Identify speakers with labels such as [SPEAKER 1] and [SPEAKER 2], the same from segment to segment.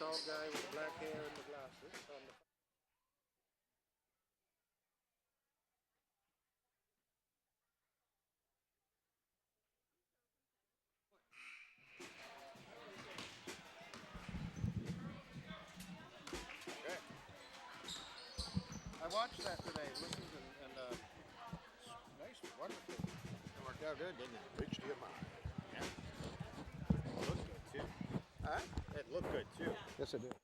[SPEAKER 1] tall guy with black hair and the glasses on the I watched that today, listened and nice, wonderful. It worked out good, didn't it?
[SPEAKER 2] Reached your mind.
[SPEAKER 1] Yeah. It looked good too. Huh? It looked good too.
[SPEAKER 2] Yes, it did.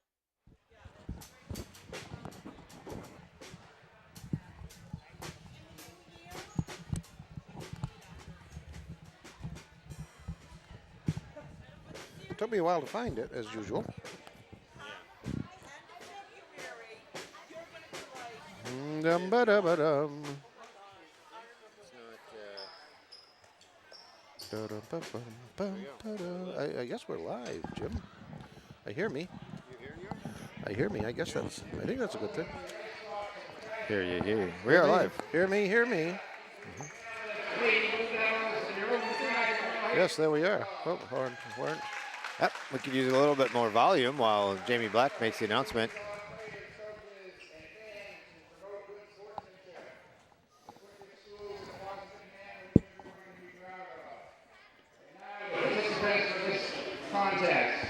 [SPEAKER 2] It took me a while to find it, as usual. Dum-ba-da-ba-dum. I guess we're live, Jim. I hear me.
[SPEAKER 1] You hear you?
[SPEAKER 2] I hear me. I guess that's. I think that's a good thing.
[SPEAKER 1] Hear you, hear you. We are live.
[SPEAKER 2] Hear me, hear me. Yes, there we are. Oh, horn.
[SPEAKER 1] Yep, we could use a little bit more volume while Jamie Black makes the announcement.
[SPEAKER 3] Participants for this contest.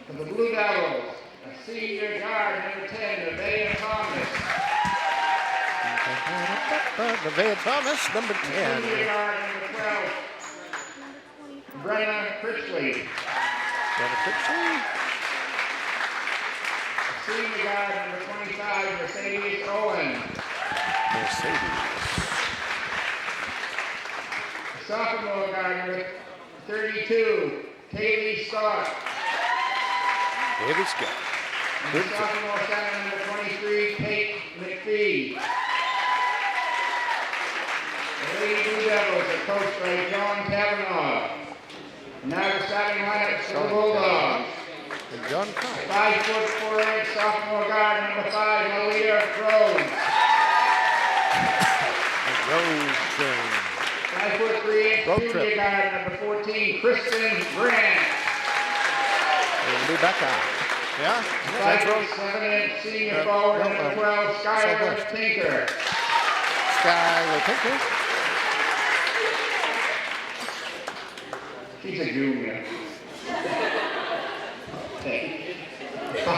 [SPEAKER 3] For the Blue Devils, a senior guard, number 10, Nevaeh Thomas.
[SPEAKER 2] Nevaeh Thomas, number 10.
[SPEAKER 3] Senior guard, number 12, Brenna Critchley. Senior guard, number 25, Mercedes Owen. Sophomore guard, number 32, Kaylee Scott.
[SPEAKER 2] David Scott.
[SPEAKER 3] And sophomore center, number 23, Kate McPhee. The Lady Blue Devils are coached by John Kavanaugh. Now the starting lineup for the Bulldogs.
[SPEAKER 2] And John Cox.
[SPEAKER 3] 5'4" sophomore guard, number 5, Malia Rhodes.
[SPEAKER 2] Rose.
[SPEAKER 3] 5'3" junior guard, number 14, Kristen Grant.
[SPEAKER 2] And Rebecca. Yeah?
[SPEAKER 3] 5'7" senior forward, number 12, Skylar Tinker.
[SPEAKER 2] Skylar Tinker.
[SPEAKER 3] She's a junior. Okay.
[SPEAKER 2] I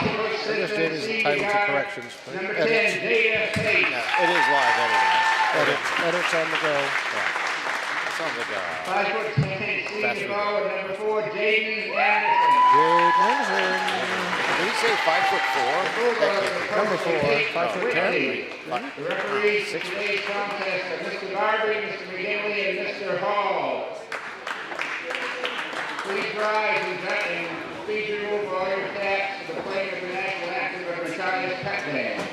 [SPEAKER 2] just did his title to corrections.
[SPEAKER 3] Number 10, Data Tate.
[SPEAKER 1] Yeah, it is live editing.
[SPEAKER 2] Edits on the go.
[SPEAKER 1] Yeah. It's on the go.
[SPEAKER 3] 5'10" senior forward, number 4, Jaden Anderson.
[SPEAKER 2] Jade Anderson.
[SPEAKER 1] Did he say 5'4"?
[SPEAKER 2] Number 4, 5'10".
[SPEAKER 3] The referees in today's contest are Mr. Barbie, Mr. McGinley, and Mr. Hall. Please rise and please remove all your caps for the playing of the national anthem of the Chinese Pet Band.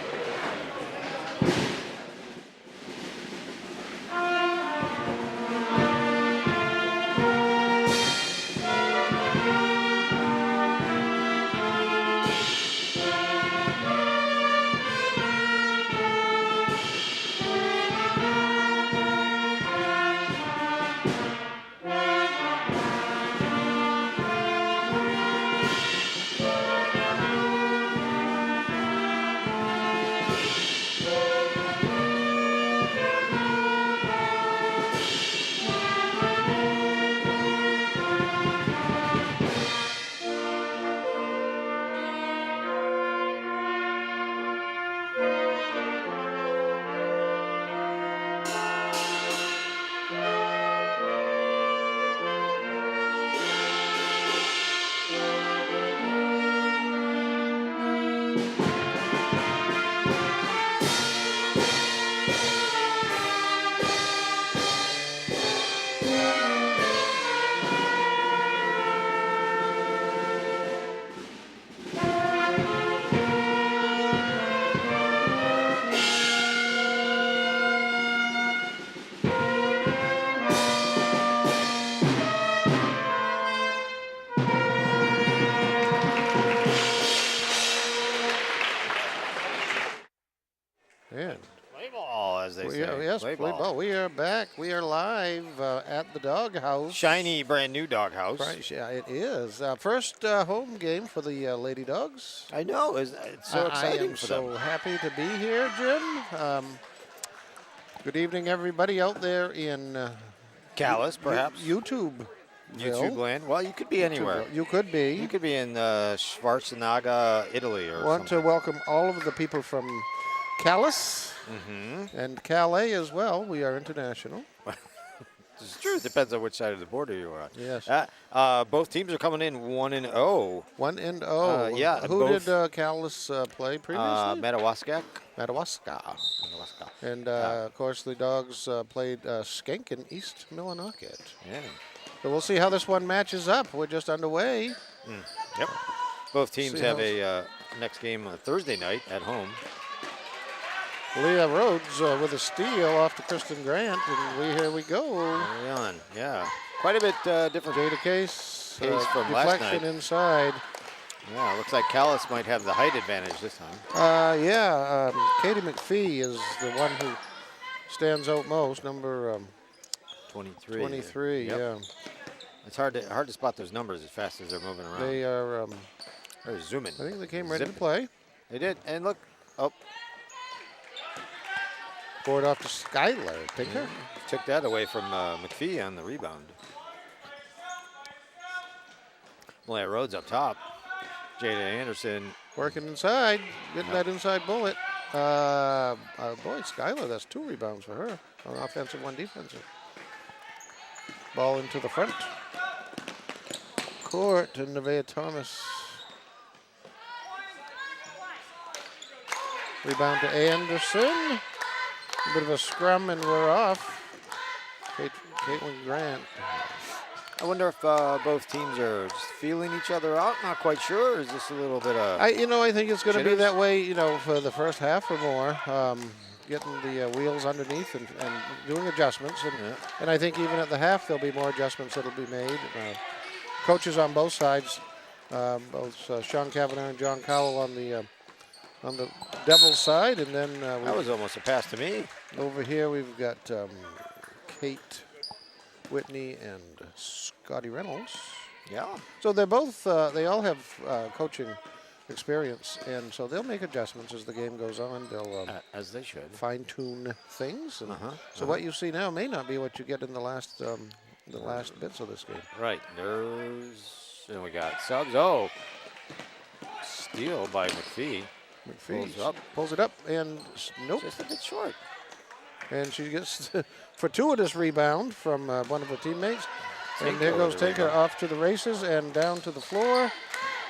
[SPEAKER 2] Yes,
[SPEAKER 4] play
[SPEAKER 2] play
[SPEAKER 4] ball.
[SPEAKER 2] ball. We are back. We are live at the doghouse.
[SPEAKER 4] Shiny, brand new doghouse.
[SPEAKER 2] Right, yeah, it is. First home game for the Lady Dogs.
[SPEAKER 4] I know. It's so exciting
[SPEAKER 2] I am
[SPEAKER 4] for
[SPEAKER 2] so
[SPEAKER 4] them.
[SPEAKER 2] happy to be here, Jim. Good evening, everybody out there in
[SPEAKER 4] Calais, perhaps.
[SPEAKER 2] YouTube.
[SPEAKER 4] YouTube land. Well, you could be anywhere.
[SPEAKER 2] You could be.
[SPEAKER 4] You could be in Schwarzenegger, Italy, or
[SPEAKER 2] Want
[SPEAKER 4] something.
[SPEAKER 2] to welcome all of the people from Calais and Calais as well. We are international.
[SPEAKER 4] It's true. It depends on which side of the border you are on.
[SPEAKER 2] Yes.
[SPEAKER 4] Both teams are coming in 1-0.
[SPEAKER 2] 1-0.
[SPEAKER 4] Yeah.
[SPEAKER 2] Who
[SPEAKER 4] both,
[SPEAKER 2] did Calais play previously?
[SPEAKER 4] Madawaska.
[SPEAKER 2] Madawaska. And, of course, the Dogs played Skank in East Millinocket.
[SPEAKER 4] Yeah.
[SPEAKER 2] So we'll see how this one matches up. We're just underway.
[SPEAKER 4] Yep. Both teams
[SPEAKER 2] See
[SPEAKER 4] have
[SPEAKER 2] how-
[SPEAKER 4] a Next game Thursday night at home.
[SPEAKER 2] Leah Rhodes with a steal off to Kristen Grant, and here we go.
[SPEAKER 4] Early on, yeah. Quite a bit different.
[SPEAKER 2] Jada Case
[SPEAKER 4] from last
[SPEAKER 2] deflection
[SPEAKER 4] night.
[SPEAKER 2] inside.
[SPEAKER 4] Yeah, looks like Calais might have the height advantage this time.
[SPEAKER 2] Katie McPhee is the one who stands out most, number
[SPEAKER 4] 23.
[SPEAKER 2] 23.
[SPEAKER 4] Yep.
[SPEAKER 2] Yeah.
[SPEAKER 4] It's hard to spot those numbers as fast as they're moving around.
[SPEAKER 2] They are.
[SPEAKER 4] They're zooming.
[SPEAKER 2] I think they came ready to
[SPEAKER 4] Zipping.
[SPEAKER 2] play.
[SPEAKER 4] They did, and look. Oh,
[SPEAKER 2] Board off to Skylar Tinker.
[SPEAKER 4] took that away from McPhee on the rebound. Malaya Rhodes up top. Jada Anderson.
[SPEAKER 2] Working inside, getting that inside bullet. Boy, Skylar, that's 2 rebounds for her. 1 offensive, 1 defensive. Ball into the front court, and Nevaeh Thomas. Rebound to Anderson. A bit of a scrum, and we're off. Caitlin Grant.
[SPEAKER 4] I wonder if both teams are just feeling each other out. Not quite sure. Or is this a little bit of?
[SPEAKER 2] I think it's going to be
[SPEAKER 4] jitters?
[SPEAKER 2] that way, for the first half or more. Getting the wheels underneath and doing adjustments. And I think even at the half, there'll be more adjustments that'll be made. Coaches on both sides, both Sean Kavanaugh and John Cowell on the Devils side. And then
[SPEAKER 4] That was almost a pass to me.
[SPEAKER 2] over here, we've got Kate Whitney and Scotty Reynolds.
[SPEAKER 4] Yeah.
[SPEAKER 2] So they're both, they all have coaching experience, and so they'll make adjustments as the game goes on. They'll
[SPEAKER 4] As they should.
[SPEAKER 2] fine-tune things. And so what you see now may not be what you get in the last bits of this game.
[SPEAKER 4] Right. And we got subs. Oh. Steal by McPhee.
[SPEAKER 2] McPhee pulls it up, and nope.
[SPEAKER 4] Just a bit short.
[SPEAKER 2] And she gets fortuitous rebound from one of her teammates. And
[SPEAKER 4] Tinker
[SPEAKER 2] there goes
[SPEAKER 4] with the
[SPEAKER 2] Tinker
[SPEAKER 4] rebound.
[SPEAKER 2] off to the races and down to the floor.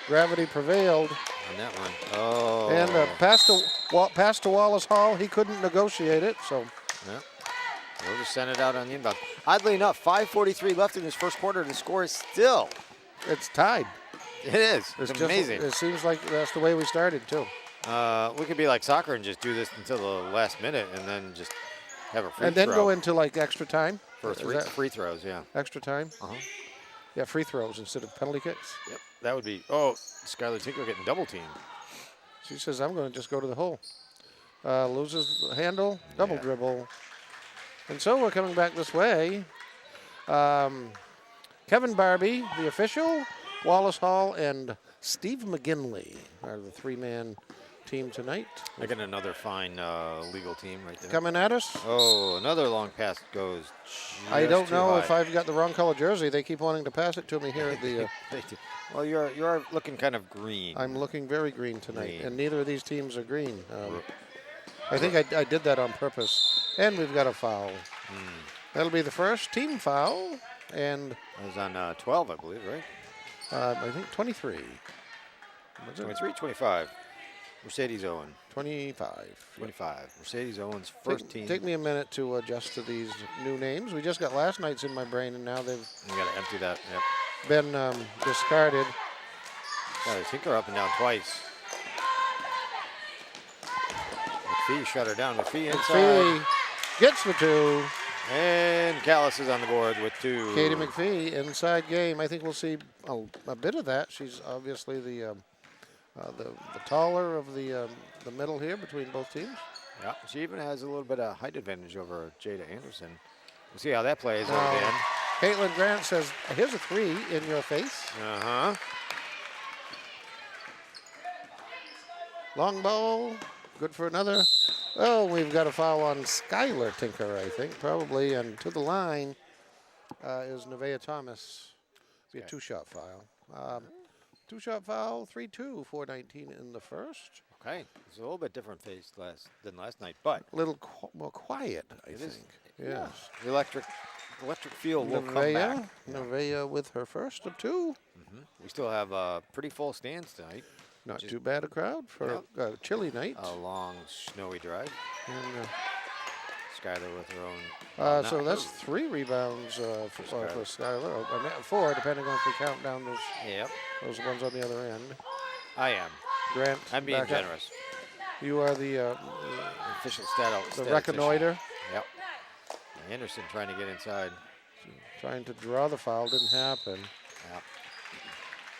[SPEAKER 2] Gravity prevailed.
[SPEAKER 4] On that one. Oh.
[SPEAKER 2] And pass to Wallace Hall. He couldn't negotiate it, so.
[SPEAKER 4] Yeah. We'll just send it out on the inbound. Oddly enough, 5:43 left in this first quarter. The score is still.
[SPEAKER 2] It's tied.
[SPEAKER 4] It is. It's
[SPEAKER 2] just-
[SPEAKER 4] amazing.
[SPEAKER 2] It seems like that's the way we started, too.
[SPEAKER 4] We could be like soccer and just do this until the last minute and then just have a free
[SPEAKER 2] And then
[SPEAKER 4] throw
[SPEAKER 2] go into like extra time.
[SPEAKER 4] for
[SPEAKER 2] Is
[SPEAKER 4] three
[SPEAKER 2] that
[SPEAKER 4] free throws. Yeah.
[SPEAKER 2] extra time?
[SPEAKER 4] Uh-huh.
[SPEAKER 2] Yeah, free throws instead of penalty kicks.
[SPEAKER 4] Yep. That would be. Oh, Skylar Tinker getting double teamed.
[SPEAKER 2] She says, I'm going to just go to the hole. Loses the handle, double
[SPEAKER 4] Yeah.
[SPEAKER 2] dribble. And so we're coming back this way. Kevin Barbie, the official, Wallace Hall, and Steve McGinley are the 3-man team tonight.
[SPEAKER 4] I got another fine legal team right there.
[SPEAKER 2] Coming at us.
[SPEAKER 4] Oh, another long pass goes.
[SPEAKER 2] I
[SPEAKER 4] just
[SPEAKER 2] don't
[SPEAKER 4] too
[SPEAKER 2] know
[SPEAKER 4] high.
[SPEAKER 2] if I've got the wrong color jersey. They keep wanting to pass it to me here at the.
[SPEAKER 4] They do. Well, you're looking kind of green.
[SPEAKER 2] I'm looking very green tonight,
[SPEAKER 4] Green.
[SPEAKER 2] and neither of these teams are green. I think I did that on purpose. And we've got a foul. That'll be the first team foul, and
[SPEAKER 4] It was on 12, I believe, right?
[SPEAKER 2] I think 23. Was it?
[SPEAKER 4] 23, 25. Mercedes Owen.
[SPEAKER 2] 25.
[SPEAKER 4] 25. Mercedes Owen's first team.
[SPEAKER 2] Take me a minute to adjust to these new names. We just got last night's in my brain, and now they've
[SPEAKER 4] You got to empty that. Yep.
[SPEAKER 2] been discarded.
[SPEAKER 4] Got Tinker up and down twice. McPhee shut her down. McPhee inside.
[SPEAKER 2] McPhee gets the 2.
[SPEAKER 4] And Calais is on the board with 2.
[SPEAKER 2] Katie McPhee, inside game. I think we'll see a bit of that. She's obviously the taller of the middle here between both teams.
[SPEAKER 4] Yeah, she even has a little bit of height advantage over Jada Anderson. We'll see how that plays
[SPEAKER 2] Now,
[SPEAKER 4] out again.
[SPEAKER 2] Caitlin Grant says, here's a 3 in your face.
[SPEAKER 4] Uh-huh.
[SPEAKER 2] Long ball, good for another. Oh, we've got a foul on Skylar Tinker, I think, probably. And to the line is Nevaeh Thomas. Be a
[SPEAKER 4] Okay.
[SPEAKER 2] 2-shot foul. 2-shot foul, 3-2, 4:19 in the first.
[SPEAKER 4] Okay, it's a little bit different pace than last night, but
[SPEAKER 2] A little more quiet, I
[SPEAKER 4] it
[SPEAKER 2] think.
[SPEAKER 4] is.
[SPEAKER 2] Yes.
[SPEAKER 4] The electric feel will come back.
[SPEAKER 2] Nevaeh with her first of 2.
[SPEAKER 4] We still have pretty full stands tonight.
[SPEAKER 2] Not
[SPEAKER 4] Just-
[SPEAKER 2] too bad a crowd for a chilly night.
[SPEAKER 4] A long snowy drive.
[SPEAKER 2] And,
[SPEAKER 4] Skylar with her own. well,
[SPEAKER 2] so
[SPEAKER 4] not
[SPEAKER 2] that's
[SPEAKER 4] her.
[SPEAKER 2] 3 rebounds for
[SPEAKER 4] Skylar.
[SPEAKER 2] Skylar. I mean, 4, depending on if we count down
[SPEAKER 4] Yep,
[SPEAKER 2] those ones on the other end.
[SPEAKER 4] I am.
[SPEAKER 2] Grant,
[SPEAKER 4] I'm being
[SPEAKER 2] back up.
[SPEAKER 4] generous.
[SPEAKER 2] You are the
[SPEAKER 4] Official stat.
[SPEAKER 2] reconnoiter,
[SPEAKER 4] Yep. Anderson trying to get inside.
[SPEAKER 2] trying to draw the foul. Didn't happen.
[SPEAKER 4] Yep.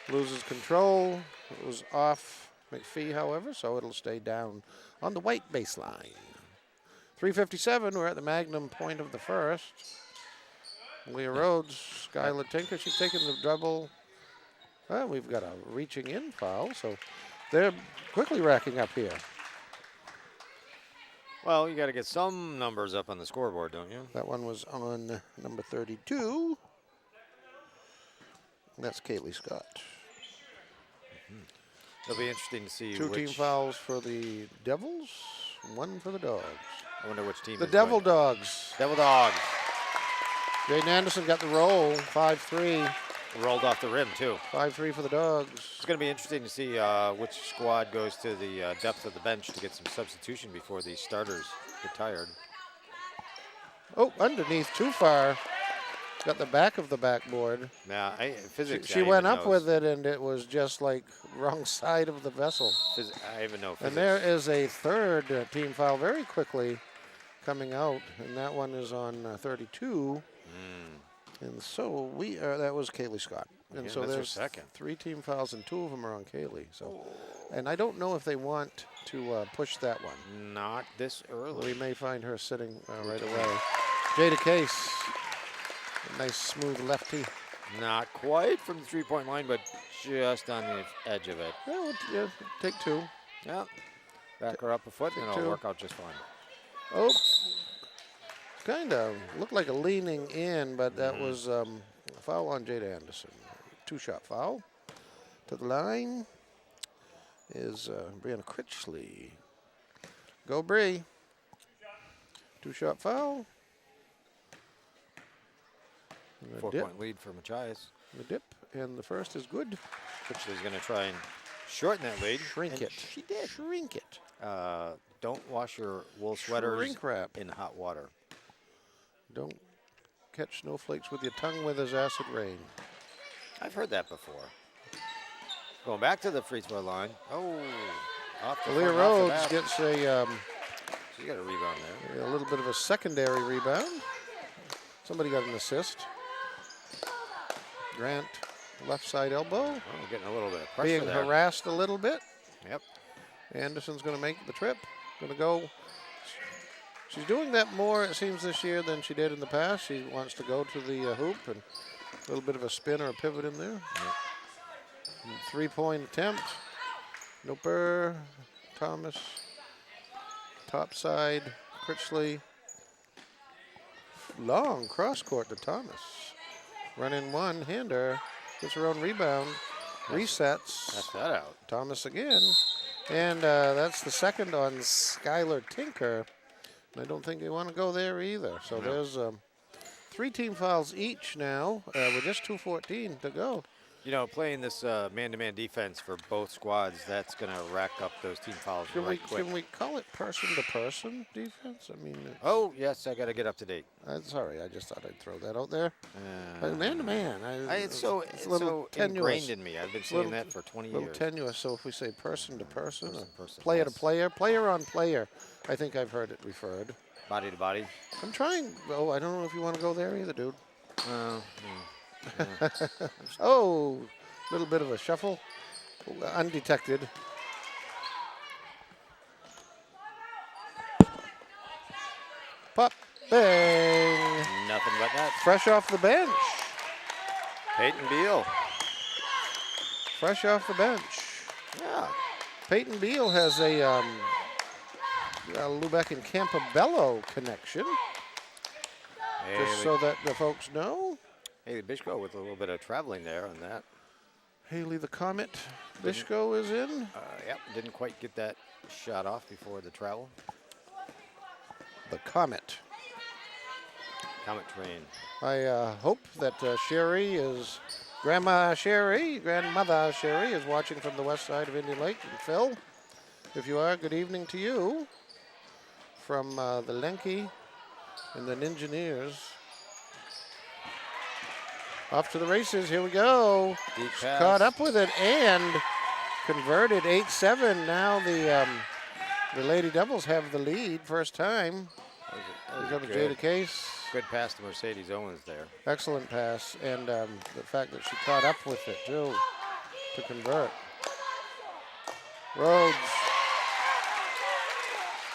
[SPEAKER 2] Loses control. It was off McPhee, however, so it'll stay down on the white baseline. 3:57. We're at the magnum point of the first. Leah Rhodes, Skylar Tinker. She's taking the double. Well, we've got a reaching in foul, so they're quickly racking up here.
[SPEAKER 4] Well, you got to get some numbers up on the scoreboard, don't you?
[SPEAKER 2] That one was on number 32. That's Kaylee Scott.
[SPEAKER 4] It'll be interesting to see
[SPEAKER 2] 2 team
[SPEAKER 4] which.
[SPEAKER 2] fouls for the Devils, 1 for the Dogs.
[SPEAKER 4] I wonder which team.
[SPEAKER 2] The
[SPEAKER 4] is
[SPEAKER 2] Devil
[SPEAKER 4] going.
[SPEAKER 2] Dogs.
[SPEAKER 4] Devil Dogs
[SPEAKER 2] Jaden Anderson got the roll, 5-3.
[SPEAKER 4] rolled off the rim too.
[SPEAKER 2] 5-3 for the Dogs.
[SPEAKER 4] It's going to be interesting to see which squad goes to the depth of the bench to get some substitution before these starters get tired.
[SPEAKER 2] Oh, underneath, too far. Got the back of the backboard.
[SPEAKER 4] Now, physics.
[SPEAKER 2] She went up with it, and it was just like wrong side of the vessel.
[SPEAKER 4] I even know physics.
[SPEAKER 2] And there is a third team foul very quickly coming out, and that one is on 32. And so that was Kaylee Scott. And
[SPEAKER 4] Again,
[SPEAKER 2] so
[SPEAKER 4] that's her
[SPEAKER 2] there's
[SPEAKER 4] second.
[SPEAKER 2] 3 team fouls, and 2 of them are on Kaylee. So, and I don't know if they want to push that one.
[SPEAKER 4] Not this early.
[SPEAKER 2] We may find her sitting right away. Jada Case, a nice smooth lefty.
[SPEAKER 4] Not quite from the three-point line, but just on the edge of it.
[SPEAKER 2] Well, yeah, take 2.
[SPEAKER 4] Yeah. Back her up a foot, and
[SPEAKER 2] Take
[SPEAKER 4] it'll
[SPEAKER 2] 2.
[SPEAKER 4] work out just fine.
[SPEAKER 2] Oh, kind of looked like a leaning in, but that was a foul on Jada Anderson. 2-shot foul. To the line is Brianna Critchley. Go Bree. 2-shot foul. And the dip,
[SPEAKER 4] 4-point lead for Machias.
[SPEAKER 2] the dip, and the first is good.
[SPEAKER 4] Critchley's going to try and shorten that lead.
[SPEAKER 2] Shrink
[SPEAKER 4] and
[SPEAKER 2] it.
[SPEAKER 4] She did.
[SPEAKER 2] Shrink it.
[SPEAKER 4] Don't wash your wool sweaters
[SPEAKER 2] Shrink wrap.
[SPEAKER 4] in hot water.
[SPEAKER 2] Don't catch snowflakes with your tongue where there's acid rain.
[SPEAKER 4] I've heard that before. Going back to the free throw line. Oh, off the
[SPEAKER 2] Leah
[SPEAKER 4] front off the
[SPEAKER 2] Rhodes
[SPEAKER 4] bat.
[SPEAKER 2] gets
[SPEAKER 4] She's got a rebound there.
[SPEAKER 2] a little bit of a secondary rebound. Somebody got an assist. Grant, left side elbow,
[SPEAKER 4] Oh, getting a little bit of pressure
[SPEAKER 2] being
[SPEAKER 4] there.
[SPEAKER 2] harassed a little bit.
[SPEAKER 4] Yep.
[SPEAKER 2] Anderson's going to make the trip. Going to go. She's doing that more, it seems, this year than she did in the past. She wants to go to the hoop and a little bit of a spin or a pivot in there. And 3-point attempt. Noper, Thomas, top side, Critchley. Long cross court to Thomas. Run in one, hander, gets her own rebound, resets.
[SPEAKER 4] That's that out.
[SPEAKER 2] Thomas again. And that's the second on Skylar Tinker. And I don't think they want to go there either. So there's 3 team fouls each now with just 2:14 to go.
[SPEAKER 4] You know, playing this man-to-man defense for both squads, that's going to rack up those team fouls right quick.
[SPEAKER 2] Can we call it person-to-person defense? I mean,
[SPEAKER 4] Oh, yes, I got to get up to date.
[SPEAKER 2] sorry, I just thought I'd throw that out there. But man-to-man,
[SPEAKER 4] It's so
[SPEAKER 2] a little tenuous.
[SPEAKER 4] ingrained in me. I've been saying that for 20
[SPEAKER 2] A little
[SPEAKER 4] years.
[SPEAKER 2] tenuous. So if we say person-to-person,
[SPEAKER 4] Person,
[SPEAKER 2] player to
[SPEAKER 4] yes.
[SPEAKER 2] player, player on player, I think I've heard it referred.
[SPEAKER 4] Body to body.
[SPEAKER 2] I'm trying. Oh, I don't know if you want to go there either, dude. Oh, little bit of a shuffle, undetected. Pop. Bang.
[SPEAKER 4] Nothing but that.
[SPEAKER 2] Fresh off the bench.
[SPEAKER 4] Peyton Beal.
[SPEAKER 2] Fresh off the bench.
[SPEAKER 4] Yeah.
[SPEAKER 2] Peyton Beal has a Lubeck and Campobello connection. Just so that the folks know.
[SPEAKER 4] Haley Bishko with a little bit of traveling there on that.
[SPEAKER 2] Haley the Comet Bishko is in.
[SPEAKER 4] Yep, didn't quite get that shot off before the travel.
[SPEAKER 2] The Comet.
[SPEAKER 4] Comet train.
[SPEAKER 2] I hope that Grandmother Sherry is watching from the west side of Indian Lake. And Phil, if you are, good evening to you from the Lenke and the Ninjaneers. Off to the races, here we go.
[SPEAKER 4] Deep pass.
[SPEAKER 2] Caught up with it and converted 8-7. Now the Lady Devils have the lead, first time.
[SPEAKER 4] That
[SPEAKER 2] Here
[SPEAKER 4] was
[SPEAKER 2] comes
[SPEAKER 4] good.
[SPEAKER 2] Jada Case.
[SPEAKER 4] Good pass to Mercedes Owens there.
[SPEAKER 2] Excellent pass, and the fact that she caught up with it too to convert. Rhodes.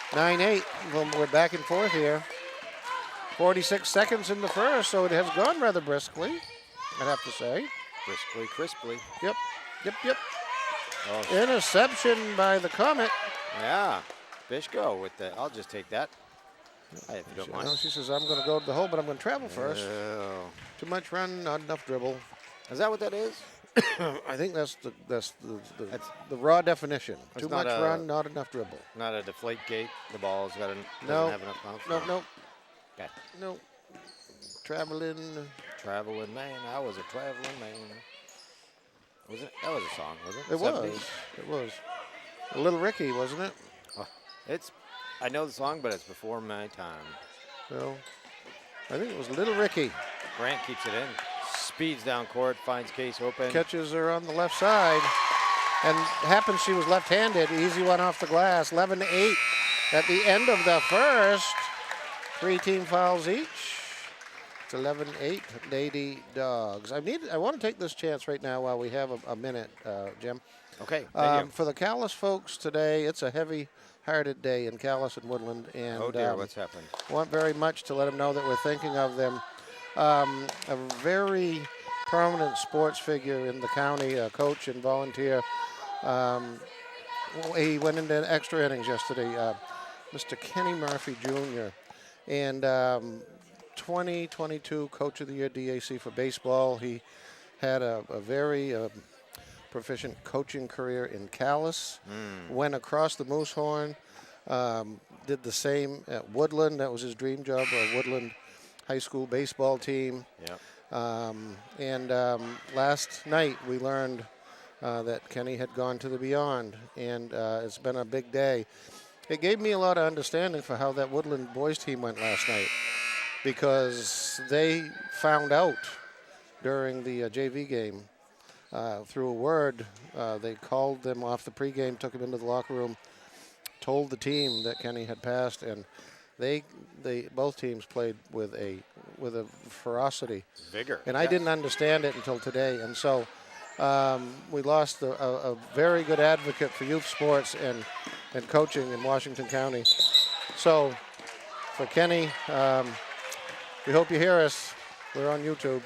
[SPEAKER 2] 9-8. Well, we're back and forth here. 46 seconds in the first, so it has gone rather briskly, I'd have to say.
[SPEAKER 4] Briskly, crisply.
[SPEAKER 2] Yep.
[SPEAKER 4] Oh,
[SPEAKER 2] Interception by the Comet.
[SPEAKER 4] yeah. Bishko with the, I'll just take that. If you don't mind.
[SPEAKER 2] She says, I'm going to go to the hole, but I'm going to travel first.
[SPEAKER 4] Oh.
[SPEAKER 2] Too much run, not enough dribble.
[SPEAKER 4] Is that what that is?
[SPEAKER 2] I think that's the raw definition.
[SPEAKER 4] It's
[SPEAKER 2] Too much run, not enough dribble.
[SPEAKER 4] Not a deflate gate. The ball's doesn't have enough bounce.
[SPEAKER 2] No.
[SPEAKER 4] Okay.
[SPEAKER 2] No. Traveling.
[SPEAKER 4] Traveling man. I was a traveling man. Was it? That was a song, was it?
[SPEAKER 2] It
[SPEAKER 4] 70s?
[SPEAKER 2] was. It was. A Little Ricky, wasn't it?
[SPEAKER 4] Oh, I know the song, but it's before my time.
[SPEAKER 2] No. I think it was Little Ricky.
[SPEAKER 4] Grant keeps it in. Speeds down court, finds Case open.
[SPEAKER 2] Catches her on the left side. And happens she was left-handed. Easy one off the glass. 11-8 at the end of the first. 3 team fouls each. It's 11-8 Lady Dogs. I want to take this chance right now while we have a minute, Jim.
[SPEAKER 4] Okay, thank you.
[SPEAKER 2] For the Calais folks today, it's a heavy-hearted day in Calais and Woodland. And,
[SPEAKER 4] Oh dear, what's happened?
[SPEAKER 2] want very much to let them know that we're thinking of them. A very prominent sports figure in the county, a coach and volunteer. He went into extra innings yesterday, Mr. Kenny Murphy Jr. And 2022 Coach of the Year DAC for baseball. He had a very proficient coaching career in Calais. Went across the Moosehorn, did the same at Woodland. That was his dream job, a Woodland high school baseball team.
[SPEAKER 4] Yep.
[SPEAKER 2] Last night we learned that Kenny had gone to the beyond, and it's been a big day. It gave me a lot of understanding for how that Woodland boys team went last night, because they found out during the JV game through a word. They called them off the pregame, took them into the locker room, told the team that Kenny had passed, and they both teams played with a ferocity,
[SPEAKER 4] Vigor.
[SPEAKER 2] and I didn't understand it until today. And so we lost a very good advocate for youth sports and coaching in Washington County. So for Kenny, we hope you hear us. We're on YouTube.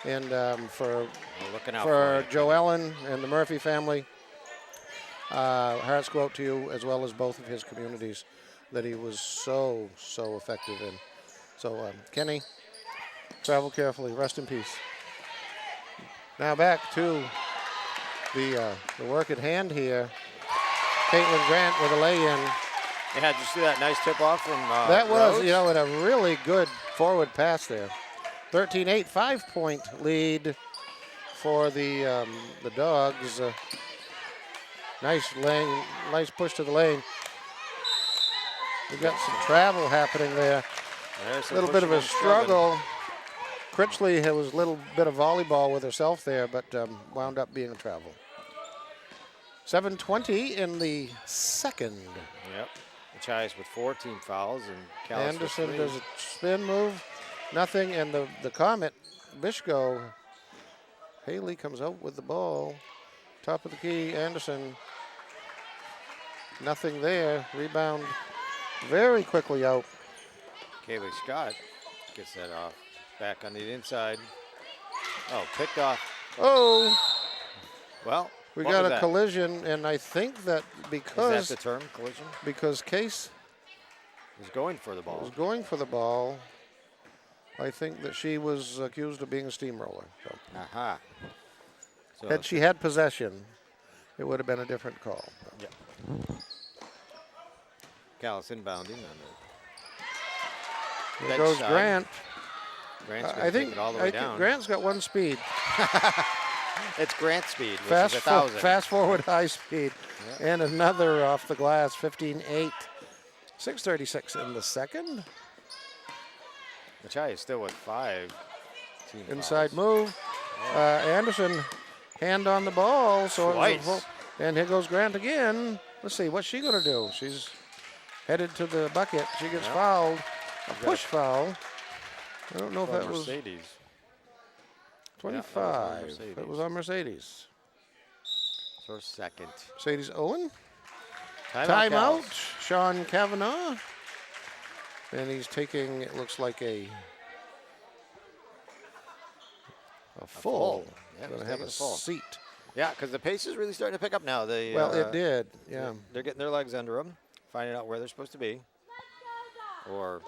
[SPEAKER 2] And for
[SPEAKER 4] looking out
[SPEAKER 2] for
[SPEAKER 4] you.
[SPEAKER 2] Joe Ellen and the Murphy family, hearts go out to you, as well as both of his communities that he was so effective in. So Kenny, travel carefully. Rest in peace. Now back to the work at hand here. Caitlin Grant with a lay-in.
[SPEAKER 4] Yeah, did you see that nice tip-off from
[SPEAKER 2] That was,
[SPEAKER 4] Rhodes?
[SPEAKER 2] you know, and a really good forward pass there. 13-8, 5-point lead for the Dogs. Nice lane, nice push to the lane. We got some travel happening there. A little bit of a struggle. Critchley was a little bit of volleyball with herself there, but wound up being a travel. 7:20 in the second.
[SPEAKER 4] Yep. The Chives with 4 team fouls, and Calais with
[SPEAKER 2] Anderson
[SPEAKER 4] 3.
[SPEAKER 2] does a spin move. Nothing, and the Comet, Bishko. Haley comes out with the ball. Top of the key, Anderson. Nothing there. Rebound very quickly out.
[SPEAKER 4] Calais Scott gets that off. Back on the inside. Oh, picked off.
[SPEAKER 2] Oh,
[SPEAKER 4] Well,
[SPEAKER 2] we
[SPEAKER 4] what
[SPEAKER 2] got
[SPEAKER 4] was
[SPEAKER 2] a
[SPEAKER 4] that?
[SPEAKER 2] collision, and I think that
[SPEAKER 4] Is that the term, collision?
[SPEAKER 2] because Case
[SPEAKER 4] Was going for the ball.
[SPEAKER 2] was going for the ball, I think that she was accused of being a steamroller. So.
[SPEAKER 4] Aha. So
[SPEAKER 2] Had she had possession, it would have been a different call.
[SPEAKER 4] Yeah. Calais inbounding on the
[SPEAKER 2] There
[SPEAKER 4] bench
[SPEAKER 2] goes
[SPEAKER 4] side.
[SPEAKER 2] Grant.
[SPEAKER 4] Grant's
[SPEAKER 2] I
[SPEAKER 4] going to
[SPEAKER 2] think
[SPEAKER 4] take it all the
[SPEAKER 2] I
[SPEAKER 4] way
[SPEAKER 2] think
[SPEAKER 4] down.
[SPEAKER 2] Grant's got one speed.
[SPEAKER 4] It's Grant speed, which
[SPEAKER 2] Fast,
[SPEAKER 4] is 1,000.
[SPEAKER 2] fast forward, high speed.
[SPEAKER 4] Yeah.
[SPEAKER 2] And another off the glass, 15-8. 6:36 in the second.
[SPEAKER 4] Machai is still with 5 team
[SPEAKER 2] Inside
[SPEAKER 4] fouls.
[SPEAKER 2] move. Anderson, hand on the ball. So
[SPEAKER 4] Twice.
[SPEAKER 2] and here goes Grant again. Let's see, what's she going to do? She's headed to the bucket. She gets
[SPEAKER 4] Yep.
[SPEAKER 2] fouled. A
[SPEAKER 4] got
[SPEAKER 2] push foul. I don't know if
[SPEAKER 4] Oh,
[SPEAKER 2] that was
[SPEAKER 4] Mercedes.
[SPEAKER 2] 25.
[SPEAKER 4] Mercedes.
[SPEAKER 2] That was on Mercedes.
[SPEAKER 4] For second.
[SPEAKER 2] Mercedes Owen.
[SPEAKER 4] Timeout.
[SPEAKER 2] Timeout.
[SPEAKER 4] Calais.
[SPEAKER 2] Sean Kavanaugh. And he's taking, it looks like a full.
[SPEAKER 4] Yeah,
[SPEAKER 2] Going
[SPEAKER 4] he's
[SPEAKER 2] to have
[SPEAKER 4] taking
[SPEAKER 2] a
[SPEAKER 4] a full.
[SPEAKER 2] seat.
[SPEAKER 4] Yeah, because the pace is really starting to pick up now. They,
[SPEAKER 2] Well, it did. Yeah.
[SPEAKER 4] They're getting their legs under them, finding out where they're supposed to be, or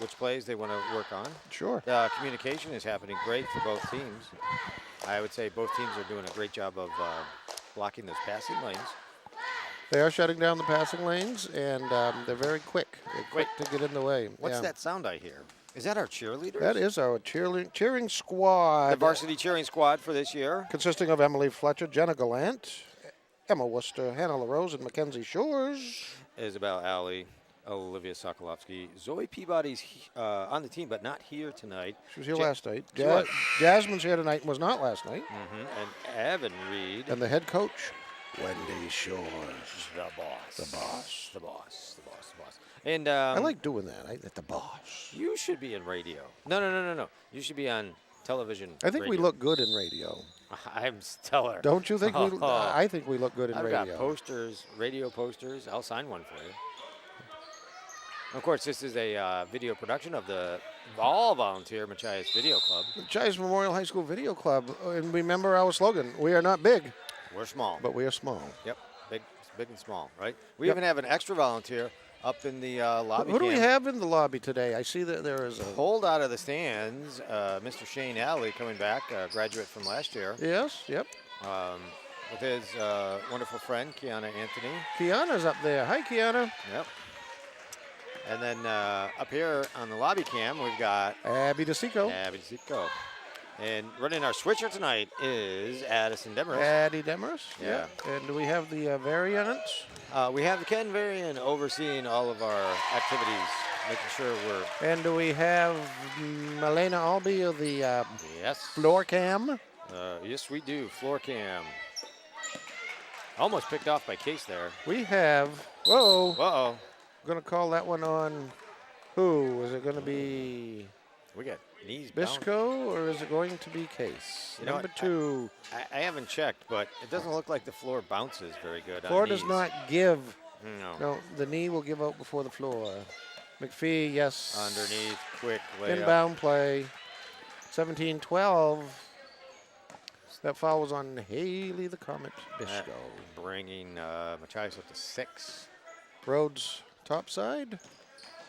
[SPEAKER 4] which plays they want to work on.
[SPEAKER 2] Sure.
[SPEAKER 4] Communication is happening great for both teams. I would say both teams are doing a great job of blocking those passing lanes.
[SPEAKER 2] They are shutting down the passing lanes, and they're very quick. They're quick to get in the way.
[SPEAKER 4] What's
[SPEAKER 2] Yeah.
[SPEAKER 4] that sound I hear? Is that our cheerleaders?
[SPEAKER 2] That is our cheering squad.
[SPEAKER 4] The varsity cheering squad for this year.
[SPEAKER 2] Consisting of Emily Fletcher, Jenna Gallant, Emma Worcester, Hannah LaRose, and Mackenzie Shores.
[SPEAKER 4] Isabel Alley, Olivia Sokolovsky. Zoe Peabody's on the team, but not here tonight.
[SPEAKER 2] She was here
[SPEAKER 4] Ja-
[SPEAKER 2] last night.
[SPEAKER 4] She was.
[SPEAKER 2] Jasmine's here tonight and was not last night.
[SPEAKER 4] And Evan Reed.
[SPEAKER 2] And the head coach, Wendy Shores.
[SPEAKER 4] The boss.
[SPEAKER 2] The boss.
[SPEAKER 4] The boss. The boss. The boss. And
[SPEAKER 2] I like doing that. The boss.
[SPEAKER 4] you should be in radio. No. You should be on television.
[SPEAKER 2] I think we
[SPEAKER 4] radio.
[SPEAKER 2] look good in radio.
[SPEAKER 4] I'm stellar.
[SPEAKER 2] Don't you think?
[SPEAKER 4] Oh.
[SPEAKER 2] I think we look good in
[SPEAKER 4] I've
[SPEAKER 2] radio.
[SPEAKER 4] got posters, radio posters. I'll sign one for you. Of course, this is a video production of the all volunteer Machias Video Club.
[SPEAKER 2] The Chives Memorial High School Video Club. And remember our slogan, we are not big,
[SPEAKER 4] We're small.
[SPEAKER 2] but we are small.
[SPEAKER 4] Yep, big and small, right? We
[SPEAKER 2] Yep.
[SPEAKER 4] even have an extra volunteer up in the lobby.
[SPEAKER 2] Who do we
[SPEAKER 4] cam.
[SPEAKER 2] have in the lobby today? I see that there is a...
[SPEAKER 4] Pulled out of the stands, Mr. Shane Alley coming back, a graduate from last year,
[SPEAKER 2] Yes, yep.
[SPEAKER 4] with his wonderful friend, Kiana Anthony.
[SPEAKER 2] Kiana's up there. Hi, Kiana.
[SPEAKER 4] Yep. And then up here on the lobby cam, we've got
[SPEAKER 2] Abby DeSico.
[SPEAKER 4] Abby Zico. And running our switcher tonight is Addison Demarest.
[SPEAKER 2] Addie Demers.
[SPEAKER 4] Yeah.
[SPEAKER 2] And do we have the variants?
[SPEAKER 4] We have Ken Varian overseeing all of our activities, making sure we're,
[SPEAKER 2] And do we have Melena Albee of the
[SPEAKER 4] yes.
[SPEAKER 2] floor cam?
[SPEAKER 4] Yes, we do. Floor cam. Almost picked off by Case there.
[SPEAKER 2] We have, whoa,
[SPEAKER 4] Uh-oh.
[SPEAKER 2] we're going to call that one on who? Is it going to be
[SPEAKER 4] We got knees bound.
[SPEAKER 2] Bisco or is it going to be Case?
[SPEAKER 4] You know
[SPEAKER 2] Number
[SPEAKER 4] what?
[SPEAKER 2] 2.
[SPEAKER 4] I haven't checked, but it doesn't look like the floor bounces very good
[SPEAKER 2] Floor
[SPEAKER 4] on
[SPEAKER 2] does
[SPEAKER 4] knees.
[SPEAKER 2] not give.
[SPEAKER 4] No.
[SPEAKER 2] No, the knee will give out before the floor. McPhee, yes.
[SPEAKER 4] Underneath, quick layup.
[SPEAKER 2] Inbound play. 17-12. That foul was on Haley the Comet Bisco.
[SPEAKER 4] Bringing Machias up to 6.
[SPEAKER 2] Rhodes top side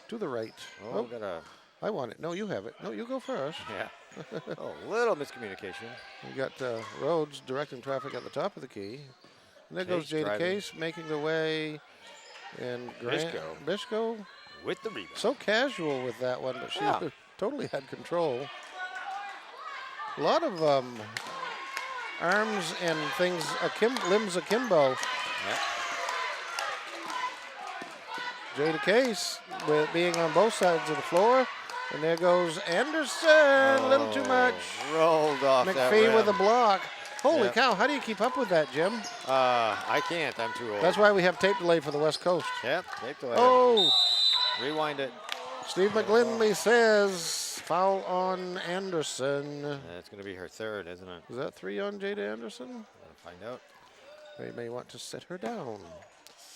[SPEAKER 2] to the right.
[SPEAKER 4] Oh, got a,
[SPEAKER 2] I want it. No, you have it. No, you go first.
[SPEAKER 4] yeah. Oh, little miscommunication.
[SPEAKER 2] We got Rhodes directing traffic at the top of the key. And there goes
[SPEAKER 4] Case
[SPEAKER 2] Jada
[SPEAKER 4] driving.
[SPEAKER 2] Case making the way. And
[SPEAKER 4] Bisco.
[SPEAKER 2] Bisco,
[SPEAKER 4] With the rebound.
[SPEAKER 2] so casual with that one, but she
[SPEAKER 4] Yeah.
[SPEAKER 2] totally had control. A lot of arms and things, limbs akimbo.
[SPEAKER 4] Yeah.
[SPEAKER 2] Jada Case with being on both sides of the floor. And there goes Anderson, a little too much.
[SPEAKER 4] Rolled off that
[SPEAKER 2] McPhee with a
[SPEAKER 4] rim.
[SPEAKER 2] block. Holy
[SPEAKER 4] Yeah.
[SPEAKER 2] cow, how do you keep up with that, Jim?
[SPEAKER 4] I can't. I'm too old.
[SPEAKER 2] That's why we have tape delay for the West Coast.
[SPEAKER 4] Yep. Tape delay.
[SPEAKER 2] Oh,
[SPEAKER 4] Rewind it.
[SPEAKER 2] Steve McGlinley says foul on Anderson.
[SPEAKER 4] It's going to be her third, isn't it?
[SPEAKER 2] Is that 3 on Jada Anderson?
[SPEAKER 4] We'll find out.
[SPEAKER 2] They may want to sit her down.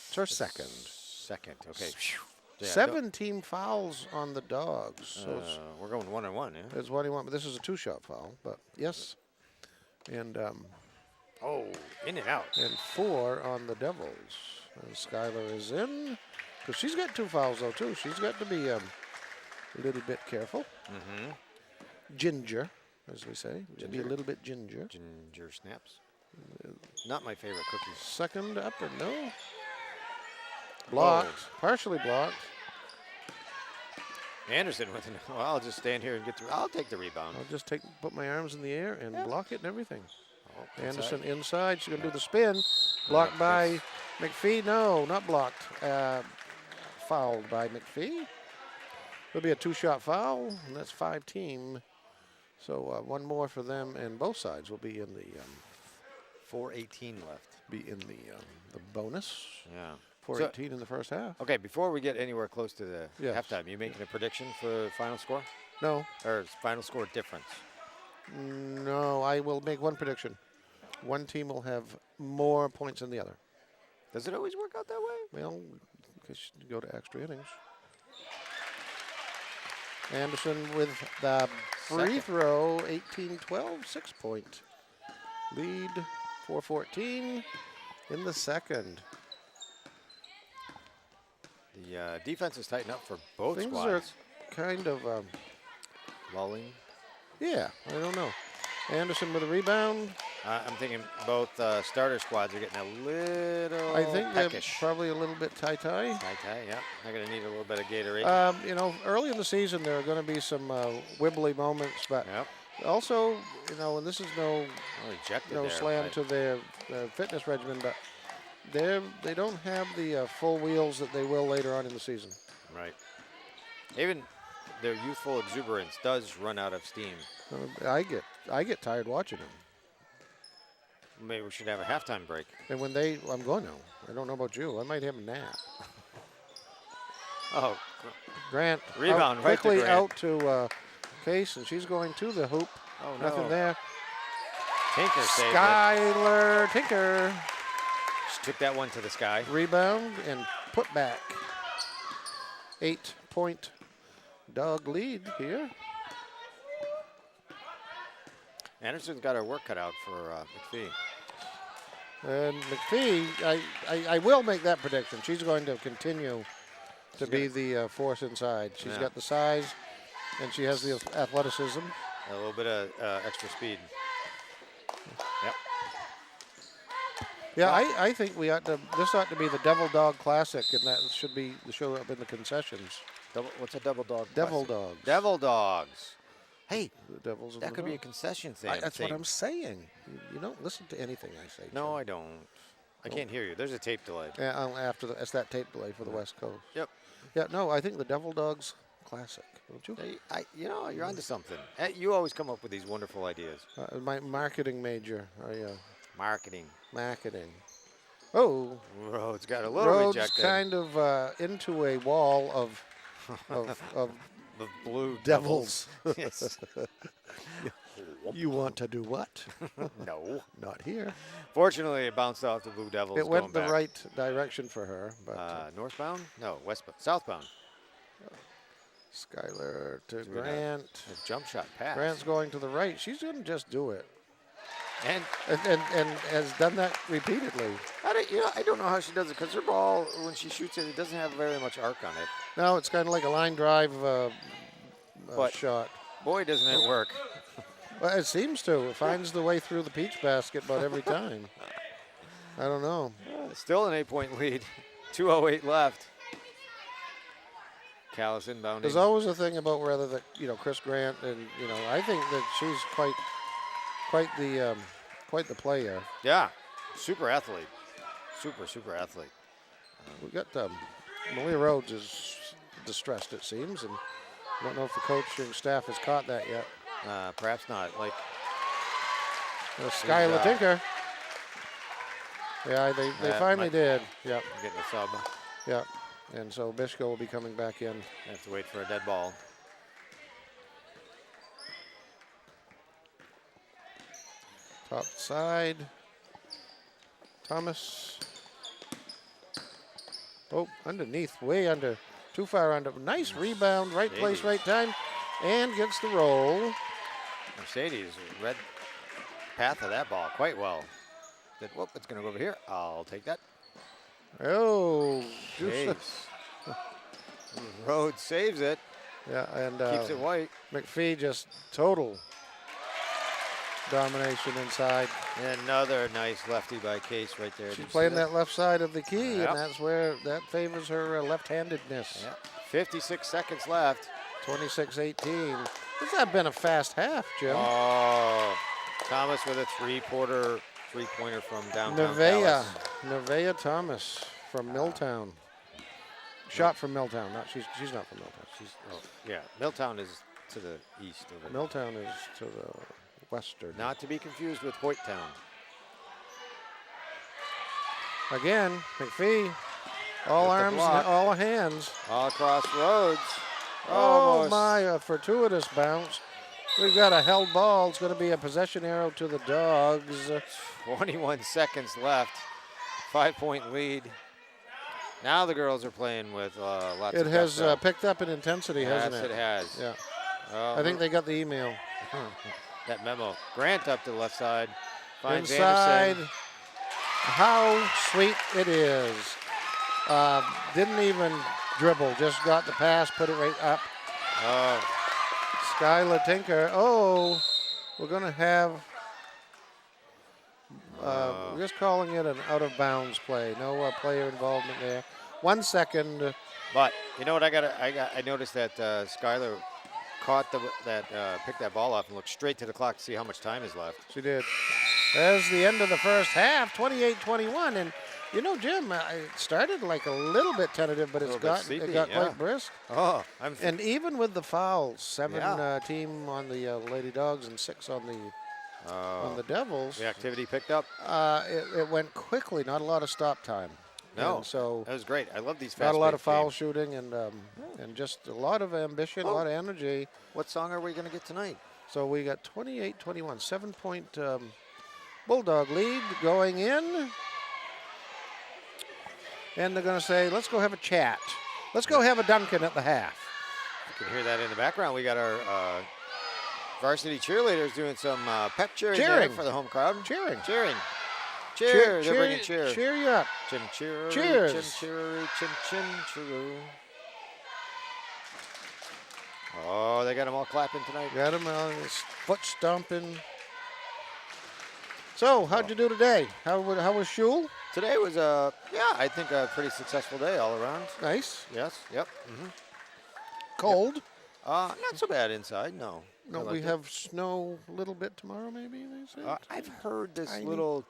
[SPEAKER 2] It's her second.
[SPEAKER 4] Second. Okay. Yeah,
[SPEAKER 2] 7 team fouls on the Dogs. So
[SPEAKER 4] we're going 1-1, yeah?
[SPEAKER 2] it's what he want, but this is a 2-shot foul. But yes, and
[SPEAKER 4] Oh, in and out.
[SPEAKER 2] 4 on the Devils. And Skylar is in because she's got 2 fouls though too. She's got to be a little bit careful.
[SPEAKER 4] Mm-hmm.
[SPEAKER 2] Ginger, as we say, be a little bit ginger.
[SPEAKER 4] Ginger snaps. Not my favorite cookies.
[SPEAKER 2] Second up and no. Blocked, partially blocked.
[SPEAKER 4] Anderson with an. Well, I'll just stand here and get through. I'll take the rebound.
[SPEAKER 2] I'll just put my arms in the air and block it and everything.
[SPEAKER 4] Oh,
[SPEAKER 2] Anderson inside. She's going to do the spin. Blocked by McPhee. No, not blocked. Fouled by McPhee. It'll be a 2-shot foul, and that's 5 team. So 1 more for them, and both sides will be in the
[SPEAKER 4] 4:18 left.
[SPEAKER 2] Be in the bonus.
[SPEAKER 4] Yeah.
[SPEAKER 2] 4:18 in the first half.
[SPEAKER 4] Okay, before we get anywhere close to the
[SPEAKER 2] Yes.
[SPEAKER 4] halftime, you making a prediction for final score
[SPEAKER 2] No,
[SPEAKER 4] or final score difference?
[SPEAKER 2] no. I will make one prediction. One team will have more points than the other.
[SPEAKER 4] Does it always work out that way?
[SPEAKER 2] Well, because you go to extra innings. Anderson with the free throw, 18-12, 6-point lead, 4:14 in the second.
[SPEAKER 4] The defense is tightened up for both
[SPEAKER 2] Things
[SPEAKER 4] squads.
[SPEAKER 2] are kind of,
[SPEAKER 4] Lulling.
[SPEAKER 2] yeah, I don't know. Anderson with a rebound.
[SPEAKER 4] I'm thinking both starter squads are getting a little
[SPEAKER 2] I think they're
[SPEAKER 4] peckish.
[SPEAKER 2] probably a little bit tie-tie.
[SPEAKER 4] Tie, yeah. They're going to need a little bit of Gatorade.
[SPEAKER 2] You know, early in the season there are going to be some wibbly moments, but
[SPEAKER 4] Yep.
[SPEAKER 2] also, you know, and this is no
[SPEAKER 4] Rejected there,
[SPEAKER 2] slam
[SPEAKER 4] but-
[SPEAKER 2] to their fitness regimen, but they don't have the full wheels that they will later on in the season.
[SPEAKER 4] Right. Even their youthful exuberance does run out of steam.
[SPEAKER 2] I get tired watching them,
[SPEAKER 4] Maybe we should have a halftime break.
[SPEAKER 2] and when I'm going to. I don't know about you. I might have a nap.
[SPEAKER 4] Oh,
[SPEAKER 2] Grant
[SPEAKER 4] Rebound, right to
[SPEAKER 2] quickly
[SPEAKER 4] Grant.
[SPEAKER 2] out to Case, and she's going to the hoop.
[SPEAKER 4] oh
[SPEAKER 2] Nothing
[SPEAKER 4] no.
[SPEAKER 2] there.
[SPEAKER 4] Tinker saved it.
[SPEAKER 2] Skylar Tinker.
[SPEAKER 4] Just took that one to the sky.
[SPEAKER 2] Rebound and put back. 8-point Dog lead here.
[SPEAKER 4] Anderson's got her work cut out for McPhee.
[SPEAKER 2] And McPhee, I will make that prediction. She's going to continue to be the force inside. She's
[SPEAKER 4] Yeah.
[SPEAKER 2] got the size, and she has the athleticism.
[SPEAKER 4] A little bit of extra speed. Yep.
[SPEAKER 2] Yeah, I think this ought to be the Devil Dog Classic, and that should be show up in the concessions.
[SPEAKER 4] What's a double dog?
[SPEAKER 2] Devil
[SPEAKER 4] classic?
[SPEAKER 2] Dogs.
[SPEAKER 4] Devil dogs. Hey,
[SPEAKER 2] The Devils. and
[SPEAKER 4] that
[SPEAKER 2] the
[SPEAKER 4] could be a
[SPEAKER 2] Dogs.
[SPEAKER 4] concession thing.
[SPEAKER 2] That's what I'm saying. You don't listen to anything I say.
[SPEAKER 4] No,
[SPEAKER 2] Tim.
[SPEAKER 4] I don't. I can't hear you. There's a tape delay.
[SPEAKER 2] Yeah, it's that tape delay for the West Coast.
[SPEAKER 4] Yep.
[SPEAKER 2] Yeah, no, I think the Devil Dogs Classic. Don't you?
[SPEAKER 4] Hey, you're onto something. You always come up with these wonderful ideas.
[SPEAKER 2] My marketing major.
[SPEAKER 4] Marketing.
[SPEAKER 2] Marketing. Oh,
[SPEAKER 4] Rhodes got a little
[SPEAKER 2] Rhodes
[SPEAKER 4] rejected.
[SPEAKER 2] kind of into a wall of
[SPEAKER 4] The blue
[SPEAKER 2] devils.
[SPEAKER 4] Yes.
[SPEAKER 2] You want to do what?
[SPEAKER 4] No.
[SPEAKER 2] Not here.
[SPEAKER 4] Fortunately, it bounced off the Blue Devils.
[SPEAKER 2] It went
[SPEAKER 4] going
[SPEAKER 2] the
[SPEAKER 4] back.
[SPEAKER 2] right direction for her, but
[SPEAKER 4] Northbound? No, westbound. Southbound.
[SPEAKER 2] Skylar to
[SPEAKER 4] Doing
[SPEAKER 2] Grant.
[SPEAKER 4] A jump shot pass.
[SPEAKER 2] Grant's going to the right. She's going to just do it,
[SPEAKER 4] And
[SPEAKER 2] and has done that repeatedly.
[SPEAKER 4] I don't know how she does it because her ball, when she shoots it, it doesn't have very much arc on it.
[SPEAKER 2] No, it's kind of like a line drive
[SPEAKER 4] But-
[SPEAKER 2] shot.
[SPEAKER 4] Boy, doesn't it work.
[SPEAKER 2] Well, it seems to. It finds the way through the peach basket about every time. I don't know.
[SPEAKER 4] Still an 8-point lead. 2:08 left. Calais inbounding.
[SPEAKER 2] There's always a thing about whether Chris Grant, and I think that she's quite the player.
[SPEAKER 4] Yeah, super athlete. Super athlete.
[SPEAKER 2] We got Malia Rhodes is distressed, it seems, and I don't know if the coaching staff has caught that yet.
[SPEAKER 4] Perhaps not. Like
[SPEAKER 2] Skylar Tinker. Yeah, they finally did. Yep,
[SPEAKER 4] getting a sub.
[SPEAKER 2] yep. And so Bishko will be coming back in.
[SPEAKER 4] Have to wait for a dead ball.
[SPEAKER 2] Top side. Thomas. Oh, underneath, way under. Too far under. Nice rebound, right place, right time, and gets the roll.
[SPEAKER 4] Mercedes read path of that ball quite well. Whoop, it's going to go over here. I'll take that.
[SPEAKER 2] Oh,
[SPEAKER 4] Jeez. Rhodes saves it.
[SPEAKER 2] Yeah, and
[SPEAKER 4] Keeps it white.
[SPEAKER 2] McPhee just total domination inside.
[SPEAKER 4] And another nice lefty by Case right there.
[SPEAKER 2] She's playing that left side of the key,
[SPEAKER 4] Yep.
[SPEAKER 2] and that's where that favors her left-handedness.
[SPEAKER 4] Yep. 56 seconds left.
[SPEAKER 2] 26-18. This has been a fast half, Jim.
[SPEAKER 4] Oh, Thomas with a three-pointer from downtown Calais.
[SPEAKER 2] Nevaeh Thomas from Milltown. Shot from Milltown. She's not from Milltown.
[SPEAKER 4] Yeah, Milltown is to the east of it.
[SPEAKER 2] Milltown is to the western.
[SPEAKER 4] Not to be confused with Hoytown.
[SPEAKER 2] Again, McPhee. All
[SPEAKER 4] With the
[SPEAKER 2] arms,
[SPEAKER 4] block.
[SPEAKER 2] all hands.
[SPEAKER 4] All across Rhodes.
[SPEAKER 2] Oh
[SPEAKER 4] Almost.
[SPEAKER 2] my, a fortuitous bounce. We've got a held ball. It's going to be a possession arrow to the Dogs.
[SPEAKER 4] 21 seconds left. 5-point lead. Now the girls are playing with lots
[SPEAKER 2] It
[SPEAKER 4] of
[SPEAKER 2] has
[SPEAKER 4] gusto.
[SPEAKER 2] picked up in intensity, hasn't
[SPEAKER 4] Yes,
[SPEAKER 2] it?
[SPEAKER 4] it has.
[SPEAKER 2] Yeah.
[SPEAKER 4] Oh,
[SPEAKER 2] I think they got the email.
[SPEAKER 4] that memo. Grant up to the left side. Finds
[SPEAKER 2] Inside.
[SPEAKER 4] Anderson.
[SPEAKER 2] How sweet it is. Didn't even dribble, just got the pass, put it right up.
[SPEAKER 4] Oh,
[SPEAKER 2] Skylar Tinker. Oh, we're going to have, we're just calling it an out-of-bounds play. No player involvement there. 1 second.
[SPEAKER 4] but you know what I noticed that Skylar caught picked that ball up and looked straight to the clock to see how much time is left.
[SPEAKER 2] She did. There's the end of the first half, 28-21. And, you know, Jim, it started like a little bit tentative, but it got
[SPEAKER 4] yeah.
[SPEAKER 2] quite brisk.
[SPEAKER 4] Oh,
[SPEAKER 2] And even with the fouls, 7
[SPEAKER 4] Yeah.
[SPEAKER 2] team on the Lady Dogs and 6 on the Devils,
[SPEAKER 4] the activity picked up.
[SPEAKER 2] it went quickly, not a lot of stop time.
[SPEAKER 4] No,
[SPEAKER 2] And so
[SPEAKER 4] that was great. I love these fast.
[SPEAKER 2] not a lot of foul shooting and just a lot of ambition, a lot of energy.
[SPEAKER 4] What song are we going to get tonight?
[SPEAKER 2] So we got 28-21, 7-point Bulldog lead going in. And they're going to say, let's go have a chat. Let's go have a Dunkin' at the half.
[SPEAKER 4] You can hear that in the background. We got our varsity cheerleaders doing some pep cheering there
[SPEAKER 2] Cheering.
[SPEAKER 4] for the home crowd.
[SPEAKER 2] Cheering.
[SPEAKER 4] Cheer. They're bringing cheer.
[SPEAKER 2] Cheer you up.
[SPEAKER 4] Chin cheer.
[SPEAKER 2] Cheers.
[SPEAKER 4] Chin cheery. Chin chin cheeroo. Oh, they got them all clapping tonight.
[SPEAKER 2] Got him on his foot stomping. So, how'd you do today? How was Shul?
[SPEAKER 4] Today was I think a pretty successful day all around.
[SPEAKER 2] Nice.
[SPEAKER 4] Yes. Yep.
[SPEAKER 2] Cold.
[SPEAKER 4] Not so bad inside. No.
[SPEAKER 2] No,
[SPEAKER 4] I
[SPEAKER 2] we
[SPEAKER 4] liked it.
[SPEAKER 2] have snow a little bit tomorrow, maybe they said.
[SPEAKER 4] I've heard this
[SPEAKER 2] Tiny.
[SPEAKER 4] little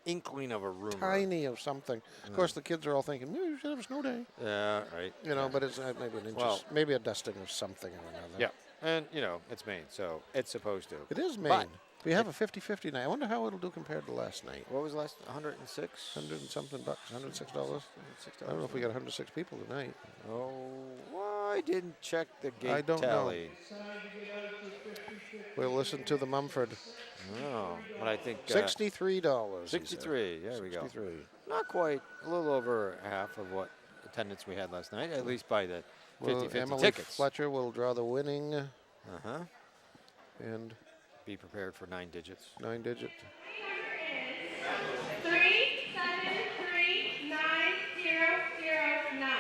[SPEAKER 4] inkling of a rumor.
[SPEAKER 2] Tiny of something. Of course, the kids are all thinking, well, you should have a snow day.
[SPEAKER 4] Yeah. Right.
[SPEAKER 2] You know, but it's maybe an inch,
[SPEAKER 4] Well-
[SPEAKER 2] maybe a dusting of something or another.
[SPEAKER 4] Yeah. And it's Maine, so it's supposed to.
[SPEAKER 2] It is Maine.
[SPEAKER 4] But
[SPEAKER 2] We have a 50-50 night. I wonder how it'll do compared to last night.
[SPEAKER 4] What was last? 106.
[SPEAKER 2] 100 and something bucks, $106. I don't know if we got 106 people tonight.
[SPEAKER 4] Oh, well, I didn't check the gate
[SPEAKER 2] I don't know.
[SPEAKER 4] tally.
[SPEAKER 2] We'll listen to the Mumford.
[SPEAKER 4] No, but I think
[SPEAKER 2] $63. he said.
[SPEAKER 4] 63. There we go.
[SPEAKER 2] 63.
[SPEAKER 4] Not quite. A little over half of what attendance we had last night, at least by the 50-50
[SPEAKER 2] Emily
[SPEAKER 4] tickets.
[SPEAKER 2] Fletcher will draw the winning
[SPEAKER 4] Uh-huh.
[SPEAKER 2] and
[SPEAKER 4] Be prepared for 9 digits.
[SPEAKER 2] 9-digit.
[SPEAKER 5] 3739009.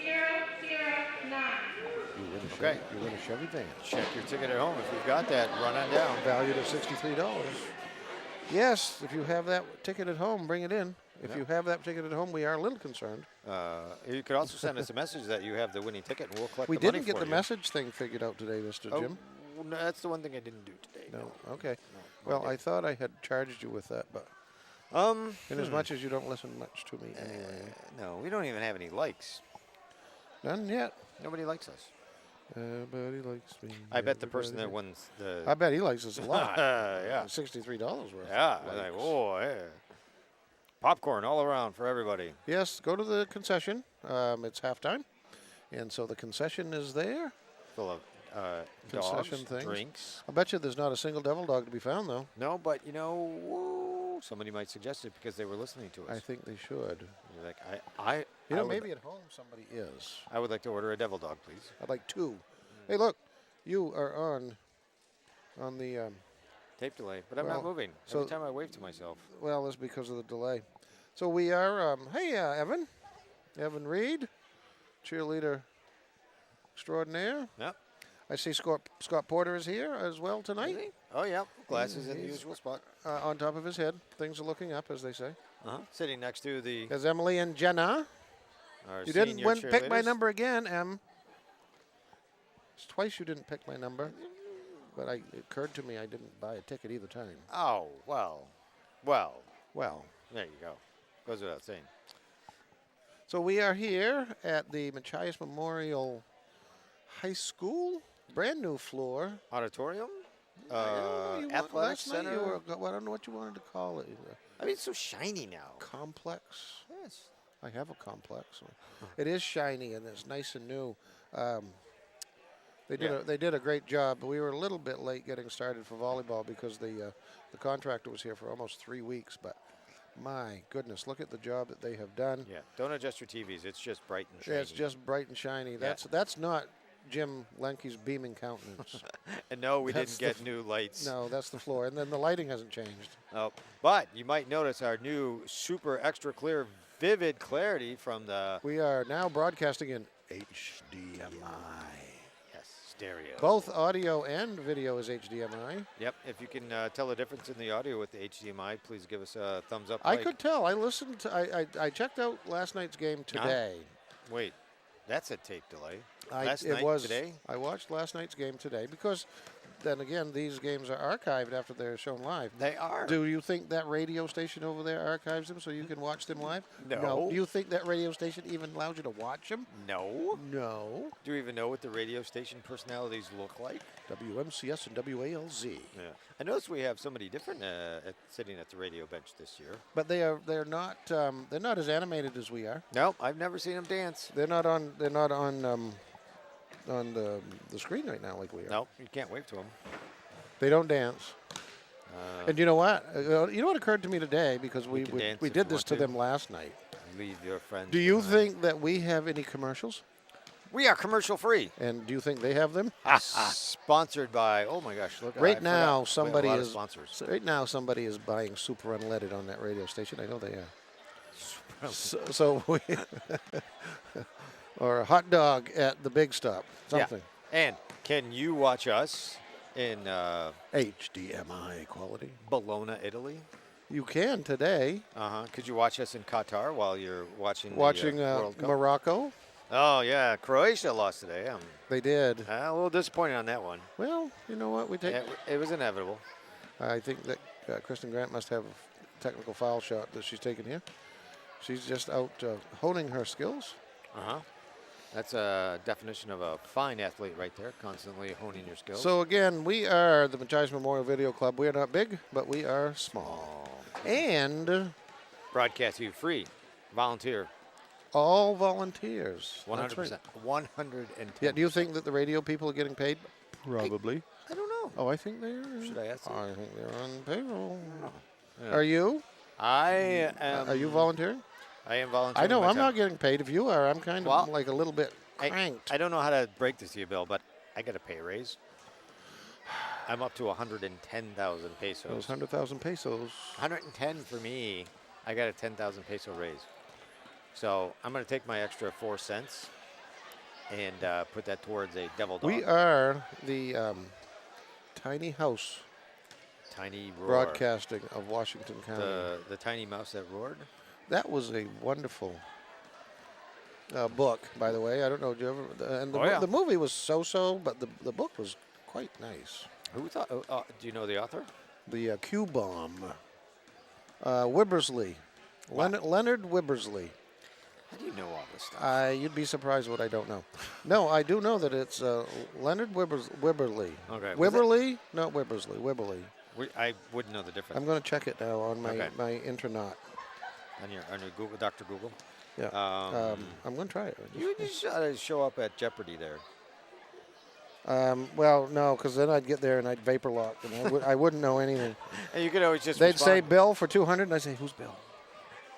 [SPEAKER 5] 3739009.
[SPEAKER 4] Okay.
[SPEAKER 2] You win a Chevy van.
[SPEAKER 4] Check your ticket at home. If you've got that, run on down.
[SPEAKER 2] Valued at $63. Yes, if you have that ticket at home, bring it in. If you have that ticket at home, we are a little concerned.
[SPEAKER 4] You could also send us a message that you have the winning ticket, and we'll collect
[SPEAKER 2] We
[SPEAKER 4] the money
[SPEAKER 2] didn't get
[SPEAKER 4] for
[SPEAKER 2] the
[SPEAKER 4] you.
[SPEAKER 2] message thing figured out today, Mr.
[SPEAKER 4] Oh,
[SPEAKER 2] Jim.
[SPEAKER 4] no, that's the one thing I didn't do today.
[SPEAKER 2] No. Okay. Well, I thought I had charged you with that, but in as much as you don't listen much to me anyway.
[SPEAKER 4] No, we don't even have any likes.
[SPEAKER 2] None yet.
[SPEAKER 4] Nobody likes us.
[SPEAKER 2] Everybody likes me.
[SPEAKER 4] I bet the person that wins the.
[SPEAKER 2] I bet he likes us a lot.
[SPEAKER 4] yeah.
[SPEAKER 2] $63 worth.
[SPEAKER 4] Yeah.
[SPEAKER 2] of
[SPEAKER 4] I'm like,
[SPEAKER 2] likes.
[SPEAKER 4] oh, yeah. Popcorn all around for everybody.
[SPEAKER 2] Yes, go to the concession. It's halftime. And so the concession is there.
[SPEAKER 4] Full of
[SPEAKER 2] Concession
[SPEAKER 4] dogs,
[SPEAKER 2] things.
[SPEAKER 4] drinks.
[SPEAKER 2] I bet you there's not a single devil dog to be found, though.
[SPEAKER 4] No, but you know, Oh, somebody might suggest it because they were listening to us.
[SPEAKER 2] I think they should.
[SPEAKER 4] You're like, I
[SPEAKER 2] Maybe at home somebody is.
[SPEAKER 4] I would like to order a devil dog, please.
[SPEAKER 2] I'd like 2. Hey, look, you are on the.
[SPEAKER 4] Tape delay, but I'm not moving.
[SPEAKER 2] so-
[SPEAKER 4] Every time I wave to myself.
[SPEAKER 2] Well, that's because of the delay. So we are. Evan Reed, cheerleader extraordinaire.
[SPEAKER 4] Yep.
[SPEAKER 2] I see Scott Porter is here as well tonight.
[SPEAKER 4] Really? Oh, yeah. Glasses in the usual spot.
[SPEAKER 2] On top of his head. Things are looking up, as they say.
[SPEAKER 4] Sitting next to the
[SPEAKER 2] There's Emily and Jenna.
[SPEAKER 4] our
[SPEAKER 2] You didn't
[SPEAKER 4] senior
[SPEAKER 2] pick my
[SPEAKER 4] cheerleaders.
[SPEAKER 2] number again, Em. It's twice you didn't pick my number. But it occurred to me I didn't buy a ticket either time.
[SPEAKER 4] Oh, well.
[SPEAKER 2] Well,
[SPEAKER 4] There you go. Goes without saying.
[SPEAKER 2] so we are here at the Machias Memorial High School. Brand new floor.
[SPEAKER 4] Auditorium?
[SPEAKER 2] Last
[SPEAKER 4] Athletic
[SPEAKER 2] night
[SPEAKER 4] center?
[SPEAKER 2] I don't know what you wanted to call it.
[SPEAKER 4] I mean, it's so shiny now.
[SPEAKER 2] Complex.
[SPEAKER 4] Yes.
[SPEAKER 2] I have a complex. It is shiny and it's nice and new. They did a great job. We were a little bit late getting started for volleyball because the contractor was here for almost 3 weeks. But my goodness, look at the job that they have done.
[SPEAKER 4] Yeah. Don't adjust your TVs. It's just bright and shiny.
[SPEAKER 2] Yeah, it's just bright and shiny.
[SPEAKER 4] Yeah.
[SPEAKER 2] That's not Jim Lenke's beaming countenance.
[SPEAKER 4] And no, we
[SPEAKER 2] That's
[SPEAKER 4] didn't get new lights.
[SPEAKER 2] No, that's the floor. And then the lighting hasn't changed.
[SPEAKER 4] Oh, but you might notice our new super extra clear, vivid clarity from the
[SPEAKER 2] We are now broadcasting in HDMI.
[SPEAKER 4] yes stereo.
[SPEAKER 2] Both audio and video is HDMI.
[SPEAKER 4] Yep. If you can tell the difference in the audio with the HDMI, please give us a thumbs up.
[SPEAKER 2] I could tell. I listened to, I checked out last night's game today.
[SPEAKER 4] Wait, that's a tape delay.
[SPEAKER 2] Today? I watched last night's game today because then again, these games are archived after they're shown live.
[SPEAKER 4] They are.
[SPEAKER 2] Do you think that radio station over there archives them so you can watch them live?
[SPEAKER 4] No.
[SPEAKER 2] Do you think that radio station even allows you to watch them?
[SPEAKER 4] No.
[SPEAKER 2] No.
[SPEAKER 4] Do you even know what the radio station personalities look like?
[SPEAKER 2] WMCS and WALZ.
[SPEAKER 4] Yeah. I noticed we have somebody different sitting at the radio bench this year.
[SPEAKER 2] But they're not as animated as we are.
[SPEAKER 4] No, I've never seen them dance.
[SPEAKER 2] They're not on the screen right now like we are.
[SPEAKER 4] No, you can't wave to them.
[SPEAKER 2] They don't dance. And you know what? You know what occurred to me today because we
[SPEAKER 4] can dance if
[SPEAKER 2] did
[SPEAKER 4] you
[SPEAKER 2] this
[SPEAKER 4] want
[SPEAKER 2] to
[SPEAKER 4] to.
[SPEAKER 2] them last night.
[SPEAKER 4] Leave your friends.
[SPEAKER 2] Do you
[SPEAKER 4] behind.
[SPEAKER 2] think that we have any commercials?
[SPEAKER 4] We are commercial free?
[SPEAKER 2] And do you think they have them?
[SPEAKER 4] Sponsored by. Oh my gosh! Look.
[SPEAKER 2] Right
[SPEAKER 4] I
[SPEAKER 2] now,
[SPEAKER 4] forgot. We have a lot of sponsors.
[SPEAKER 2] right now somebody is buying super unleaded on that radio station. I know they are. So we or a hot dog at the Big Stop. Something.
[SPEAKER 4] Yeah. And can you watch us in
[SPEAKER 2] HDMI quality.
[SPEAKER 4] Bologna, Italy?
[SPEAKER 2] You can today.
[SPEAKER 4] Could you watch us in Qatar while you're watching the World Cup?
[SPEAKER 2] Morocco.
[SPEAKER 4] Oh yeah, Croatia lost today. I'm
[SPEAKER 2] They did.
[SPEAKER 4] a little disappointed on that one.
[SPEAKER 2] Well, you know what? We take.
[SPEAKER 4] It was inevitable.
[SPEAKER 2] I think that Kristen Grant must have a technical foul shot that she's taken here. She's just out honing her skills.
[SPEAKER 4] That's a definition of a fine athlete right there, constantly honing your skills.
[SPEAKER 2] So again, we are the Machias Memorial Video Club. We are not big, but we are small. And
[SPEAKER 4] broadcast you free, volunteer,
[SPEAKER 2] all volunteers.
[SPEAKER 4] 100%, 110%.
[SPEAKER 2] Yeah. Do you think that the radio people are getting paid? Probably.
[SPEAKER 4] I don't know.
[SPEAKER 2] Oh, I think they are.
[SPEAKER 4] Should I ask them?
[SPEAKER 2] I think they're on payroll.
[SPEAKER 4] Yeah.
[SPEAKER 2] Are you?
[SPEAKER 4] I am.
[SPEAKER 2] Are you volunteering?
[SPEAKER 4] I am volunteering.
[SPEAKER 2] I know.
[SPEAKER 4] my
[SPEAKER 2] I'm
[SPEAKER 4] time.
[SPEAKER 2] not getting paid. If you are, I'm kind of
[SPEAKER 4] Well,
[SPEAKER 2] like a little bit cranked.
[SPEAKER 4] I don't know how to break this to you, Bill, but I got a pay raise. I'm up to 110,000 pesos.
[SPEAKER 2] Those 100,000 pesos.
[SPEAKER 4] 110 for me. I got a 10,000 peso raise. So I'm going to take my extra 4 cents and put that towards a devil dog.
[SPEAKER 2] We are the tiny house
[SPEAKER 4] Tiny roar.
[SPEAKER 2] broadcasting of Washington County.
[SPEAKER 4] The tiny mouse that roared.
[SPEAKER 2] That was a wonderful book, by the way. I don't know. Did you ever? And the movie was so-so, but the book was quite nice.
[SPEAKER 4] Who thought? Do you know the author?
[SPEAKER 2] The Q Bomb. Wibbersley. Leonard Wibbersley.
[SPEAKER 4] How do you know all this stuff?
[SPEAKER 2] You'd be surprised what I don't know. No, I do know that it's Leonard Wibberley.
[SPEAKER 4] Okay.
[SPEAKER 2] Wibberley? Not Wibbersley. Wibberley.
[SPEAKER 4] I wouldn't know the difference.
[SPEAKER 2] I'm going to check it now on my intranet.
[SPEAKER 4] On your Google, Dr. Google.
[SPEAKER 2] Yeah. I'm going to try it.
[SPEAKER 4] You just ought to show up at Jeopardy there.
[SPEAKER 2] Well, no, because then I'd get there and I'd vapor lock, and I wouldn't know anything.
[SPEAKER 4] And you could always just
[SPEAKER 2] They'd say
[SPEAKER 4] respond.
[SPEAKER 2] Bill for 200, and I'd say, who's Bill?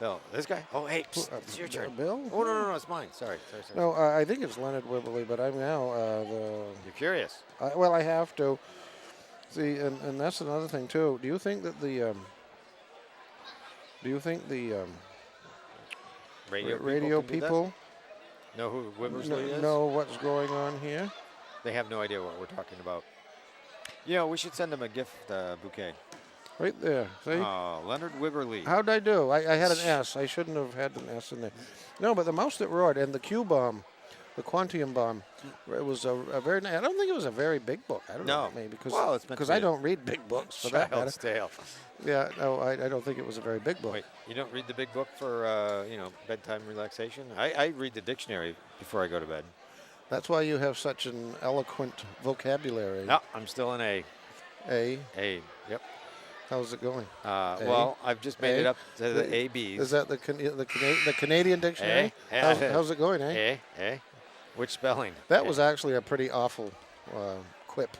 [SPEAKER 4] Bill, this guy. Oh, hey, psst, it's your turn.
[SPEAKER 2] Bill?
[SPEAKER 4] Oh, no, it's mine. Sorry.
[SPEAKER 2] No, I think it's Leonard Wibberley, but I'm now
[SPEAKER 4] You're curious.
[SPEAKER 2] well, I have to. See, and that's another thing too. Do you think that the radio
[SPEAKER 4] can do that?
[SPEAKER 2] people
[SPEAKER 4] Know who Wibbersley is?
[SPEAKER 2] know what's going on here?
[SPEAKER 4] They have no idea what we're talking about. You know, we should send them a gift bouquet.
[SPEAKER 2] Right there. See?
[SPEAKER 4] Leonard Wibberley.
[SPEAKER 2] How'd I do? I had an S. I shouldn't have had an S in there. No, but the Mouse That Roared and the Q bomb, the Quantium bomb, it was a very. I don't think it was a very big book. I don't know, maybe because I don't read big books for that matter.
[SPEAKER 4] Child's Tale.
[SPEAKER 2] Yeah, no, I don't think it was a very big book.
[SPEAKER 4] Wait, you don't read the big book for bedtime relaxation? I read the dictionary before I go to bed.
[SPEAKER 2] That's why you have such an eloquent vocabulary.
[SPEAKER 4] No, I'm still in A.
[SPEAKER 2] A.
[SPEAKER 4] Yep.
[SPEAKER 2] How's it going?
[SPEAKER 4] Well, I've just made it up to the ABs.
[SPEAKER 2] Is that the Canadian dictionary? How's it going, eh?
[SPEAKER 4] A. Which spelling?
[SPEAKER 2] That was actually a pretty awful quip,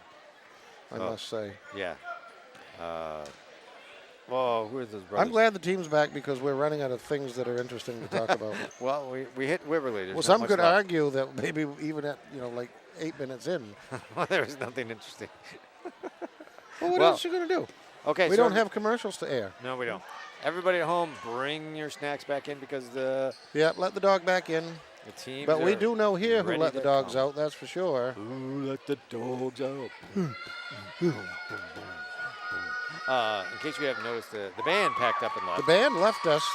[SPEAKER 2] I must say.
[SPEAKER 4] Yeah. Well, who are those brothers?
[SPEAKER 2] I'm glad the team's back because we're running out of things that are interesting to talk about.
[SPEAKER 4] Well, we hit Wibberley. There's
[SPEAKER 2] Well,
[SPEAKER 4] not
[SPEAKER 2] some
[SPEAKER 4] much
[SPEAKER 2] could
[SPEAKER 4] left.
[SPEAKER 2] argue that maybe even at like 8 minutes in.
[SPEAKER 4] Well, there was nothing interesting.
[SPEAKER 2] Well, what else are you going to do?
[SPEAKER 4] Okay,
[SPEAKER 2] We don't have commercials to air.
[SPEAKER 4] No, we don't. Everybody at home, bring your snacks back in because the
[SPEAKER 2] Yeah, let the dog back in.
[SPEAKER 4] team.
[SPEAKER 2] But we do know here who
[SPEAKER 4] ready
[SPEAKER 2] let the
[SPEAKER 4] to
[SPEAKER 2] dogs
[SPEAKER 4] come.
[SPEAKER 2] out, that's for sure.
[SPEAKER 4] Who let the dogs out? In case you haven't noticed, the band packed up and left.
[SPEAKER 2] The band left us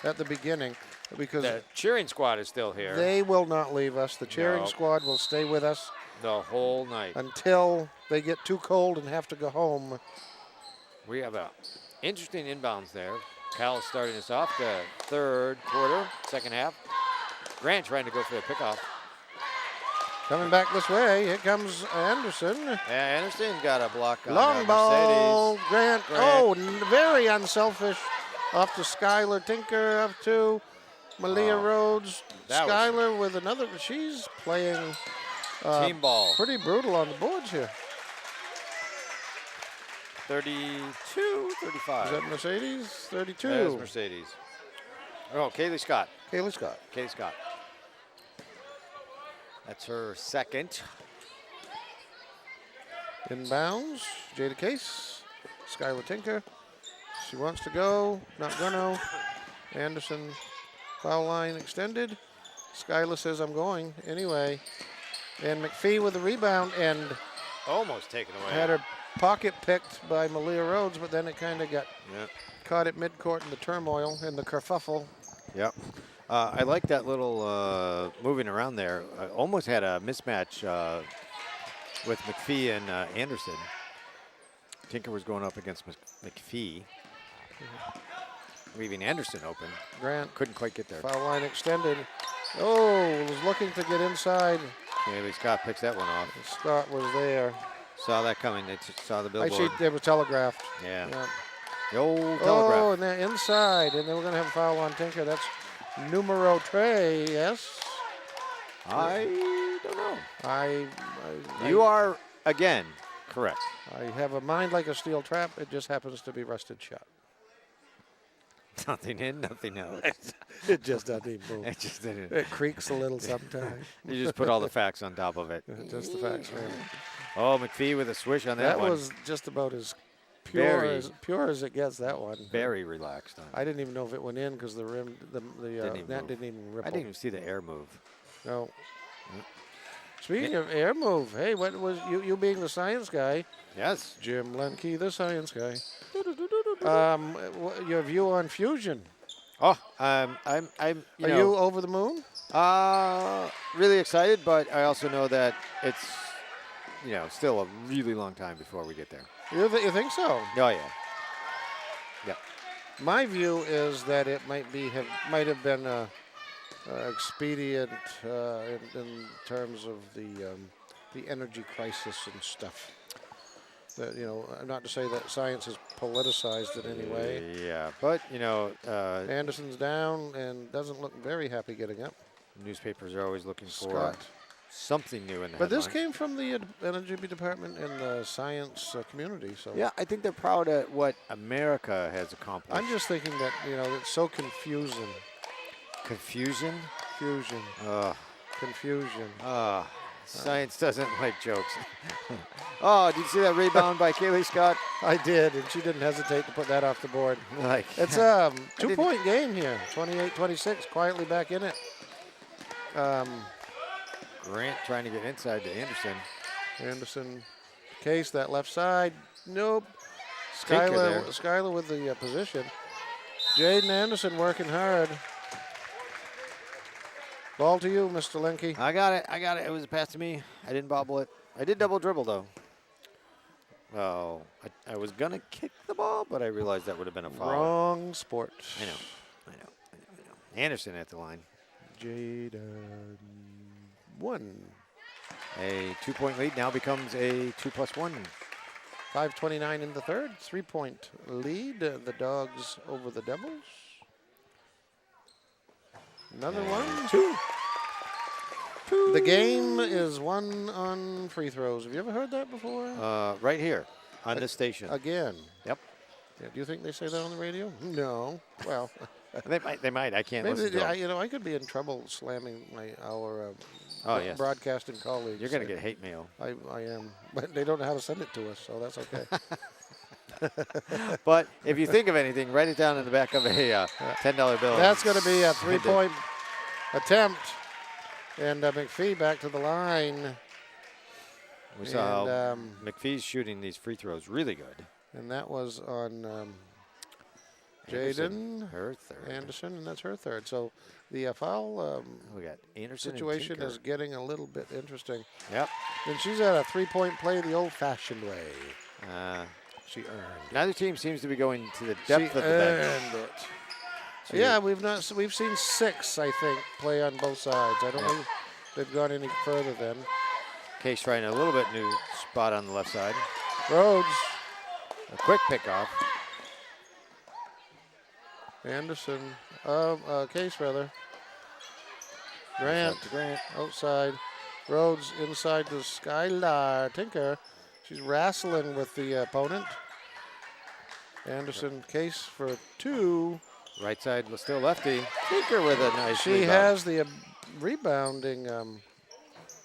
[SPEAKER 2] at the beginning because
[SPEAKER 4] The cheering squad is still here
[SPEAKER 2] they will not leave us. The cheering
[SPEAKER 4] No.
[SPEAKER 2] squad will stay with us
[SPEAKER 4] the whole night.
[SPEAKER 2] until they get too cold and have to go home.
[SPEAKER 4] We have a interesting inbounds there. Cal's starting us off the third quarter, second half. Grant trying to go for the pickoff.
[SPEAKER 2] Coming back this way, here comes Anderson.
[SPEAKER 4] Yeah, Anderson got a block on
[SPEAKER 2] Long ball,
[SPEAKER 4] Mercedes.
[SPEAKER 2] Grant.
[SPEAKER 4] Grant.
[SPEAKER 2] Oh, very unselfish. Off to Skylar Tinker, up to Malia Rhodes.
[SPEAKER 4] that was-
[SPEAKER 2] Skylar with another. She's playing
[SPEAKER 4] Team ball.
[SPEAKER 2] pretty brutal on the boards here.
[SPEAKER 4] 32-35.
[SPEAKER 2] Is that Mercedes? 32.
[SPEAKER 4] There's Mercedes. Oh, Kaylee Scott.
[SPEAKER 2] Kaylee Scott.
[SPEAKER 4] Kaylee Scott. That's her second.
[SPEAKER 2] Inbounds. Jada Case. Skylar Tinker. She wants to go. Not gonna. Anderson. Foul line extended. Skylar says, I'm going anyway. And McPhee with the rebound and
[SPEAKER 4] Almost taken away.
[SPEAKER 2] had her pocket picked by Malia Rhodes, but then it kind of got
[SPEAKER 4] Yep.
[SPEAKER 2] caught at midcourt in the turmoil and the kerfuffle.
[SPEAKER 4] Yep. I like that little moving around there. I almost had a mismatch with McPhee and Anderson. Tinker was going up against McPhee, leaving Anderson open.
[SPEAKER 2] Grant,
[SPEAKER 4] Couldn't quite get there.
[SPEAKER 2] foul line extended. Oh, was looking to get inside.
[SPEAKER 4] Kaylee Scott picks that one off.
[SPEAKER 2] Scott was there.
[SPEAKER 4] Saw that coming. They saw the
[SPEAKER 2] I
[SPEAKER 4] billboard.
[SPEAKER 2] see they were telegraphed.
[SPEAKER 4] Yeah.
[SPEAKER 2] Yeah.
[SPEAKER 4] The old
[SPEAKER 2] Oh,
[SPEAKER 4] telegraph.
[SPEAKER 2] and they're inside, and then we're going to have a foul on Tinker. That's numero tres, yes?
[SPEAKER 4] I don't know.
[SPEAKER 2] I
[SPEAKER 4] You are, again, correct.
[SPEAKER 2] I have a mind like a steel trap. It just happens to be rusted shut.
[SPEAKER 4] Nothing in, nothing out.
[SPEAKER 2] It just doesn't even move.
[SPEAKER 4] It just didn't.
[SPEAKER 2] It creaks a little sometimes.
[SPEAKER 4] You just put all the facts on top of it.
[SPEAKER 2] Just the facts, man.
[SPEAKER 4] Oh, McPhee with a swish on that
[SPEAKER 2] That
[SPEAKER 4] one.
[SPEAKER 2] was just about as pure
[SPEAKER 4] Very-
[SPEAKER 2] as it gets, that one.
[SPEAKER 4] Very relaxed on it.
[SPEAKER 2] I didn't even know if it went in because the rim, the
[SPEAKER 4] Didn't even
[SPEAKER 2] net
[SPEAKER 4] move.
[SPEAKER 2] didn't even ripple.
[SPEAKER 4] I didn't even see the air move.
[SPEAKER 2] No. Speaking of air move, hey, what was you being the science guy?
[SPEAKER 4] Yes.
[SPEAKER 2] Jim Lemke, the science guy. Your view on fusion?
[SPEAKER 4] Oh, I'm
[SPEAKER 2] Are you over the moon?
[SPEAKER 4] really excited, but I also know that it's, still a really long time before we get there.
[SPEAKER 2] You think so?
[SPEAKER 4] Oh, yeah. Yep.
[SPEAKER 2] My view is that it might have been expedient in terms of the energy crisis and stuff. That not to say that science is politicized in any way.
[SPEAKER 4] Yeah, but,
[SPEAKER 2] Anderson's down and doesn't look very happy getting up.
[SPEAKER 4] newspapers are always looking for
[SPEAKER 2] Scott
[SPEAKER 4] something new in the
[SPEAKER 2] But this
[SPEAKER 4] headline.
[SPEAKER 2] came from the energy department and the science community. So
[SPEAKER 4] Yeah, I think they're proud of what America has accomplished.
[SPEAKER 2] I'm just thinking that, it's so confusing.
[SPEAKER 4] Confusion?
[SPEAKER 2] Confusion. Confusion.
[SPEAKER 4] Science doesn't like jokes. Oh, did you see that rebound by Calais Scott?
[SPEAKER 2] I did, and she didn't hesitate to put that off the board.
[SPEAKER 4] Like,
[SPEAKER 2] It's a 2-point game here, 28-26, quietly back in it.
[SPEAKER 4] Grant trying to get inside to Anderson.
[SPEAKER 2] Anderson, Case, that left side. Nope.
[SPEAKER 4] Tinker there.
[SPEAKER 2] Skylar with the position. Jaden Anderson working hard. Ball to you, Mr. Lenke.
[SPEAKER 4] I got it. It was a pass to me. I didn't bobble it. I did double dribble, though. Oh, I was going to kick the ball, but I realized that would have been a foul.
[SPEAKER 2] Wrong sport.
[SPEAKER 4] I know. Anderson at the line.
[SPEAKER 2] Jaden, 1.
[SPEAKER 4] A 2-point lead now becomes a 2+1.
[SPEAKER 2] 5:29 in the third. 3-point lead. The Dogs over the Devils. Another one.
[SPEAKER 4] 2.
[SPEAKER 2] The game is won on free throws. Have you ever heard that before?
[SPEAKER 4] Right here on this station.
[SPEAKER 2] Again.
[SPEAKER 4] Yep.
[SPEAKER 2] Yeah, do you think they say that on the radio? No. Well,
[SPEAKER 4] They might. I can't
[SPEAKER 2] maybe
[SPEAKER 4] listen to them.
[SPEAKER 2] I could be in trouble slamming our
[SPEAKER 4] Yes.
[SPEAKER 2] broadcasting colleagues.
[SPEAKER 4] You're going to get hate mail.
[SPEAKER 2] I am, but they don't know how to send it to us, so that's okay.
[SPEAKER 4] But if you think of anything, write it down in the back of a $10 bill.
[SPEAKER 2] That's going to be a 3-point attempt, and McPhee back to the line.
[SPEAKER 4] We saw how
[SPEAKER 2] And,
[SPEAKER 4] McPhee's shooting these free throws really good.
[SPEAKER 2] And that was on
[SPEAKER 4] Anderson,
[SPEAKER 2] Jaden
[SPEAKER 4] her third.
[SPEAKER 2] Anderson, and that's her third. So the foul
[SPEAKER 4] We got Anderson
[SPEAKER 2] situation
[SPEAKER 4] and
[SPEAKER 2] is getting a little bit interesting.
[SPEAKER 4] Yep.
[SPEAKER 2] And she's at a 3-point play the old-fashioned way. She earned.
[SPEAKER 4] Neither team seems to be going to the depth
[SPEAKER 2] She
[SPEAKER 4] of the bench.
[SPEAKER 2] earned it.
[SPEAKER 4] So
[SPEAKER 2] Yeah, we've seen 6, I think, play on both sides. I don't think they've gone any further then.
[SPEAKER 4] Case trying a little bit new spot on the left side.
[SPEAKER 2] Rhodes,
[SPEAKER 4] A quick pickoff.
[SPEAKER 2] Anderson, Case rather. Grant,
[SPEAKER 4] To Grant.
[SPEAKER 2] outside. Rhodes inside to Skylar Tinker. She's wrestling with the opponent. Anderson, Case for 2.
[SPEAKER 4] Right side was still lefty. Tinker with a nice
[SPEAKER 2] She
[SPEAKER 4] rebound.
[SPEAKER 2] has the rebounding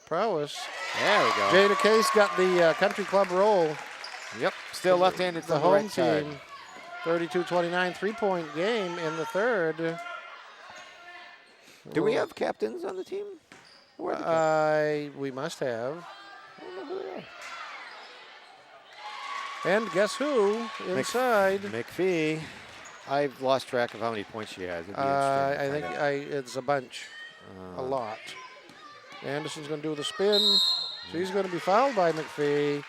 [SPEAKER 2] prowess.
[SPEAKER 4] There we go.
[SPEAKER 2] Jada Case got the country club roll.
[SPEAKER 4] Yep. Still left-handed
[SPEAKER 2] The
[SPEAKER 4] from the
[SPEAKER 2] home
[SPEAKER 4] right side.
[SPEAKER 2] team. 32-29, 3-point game in the third.
[SPEAKER 4] Do we have captains on the team? Where are the
[SPEAKER 2] We must have.
[SPEAKER 4] I don't know who they are.
[SPEAKER 2] And guess who inside?
[SPEAKER 4] McPhee. I've lost track of how many points she has. It'd be
[SPEAKER 2] I
[SPEAKER 4] interesting to
[SPEAKER 2] think
[SPEAKER 4] find out.
[SPEAKER 2] it's a bunch, a lot. Anderson's going to do the spin. She's going to be fouled by McPhee.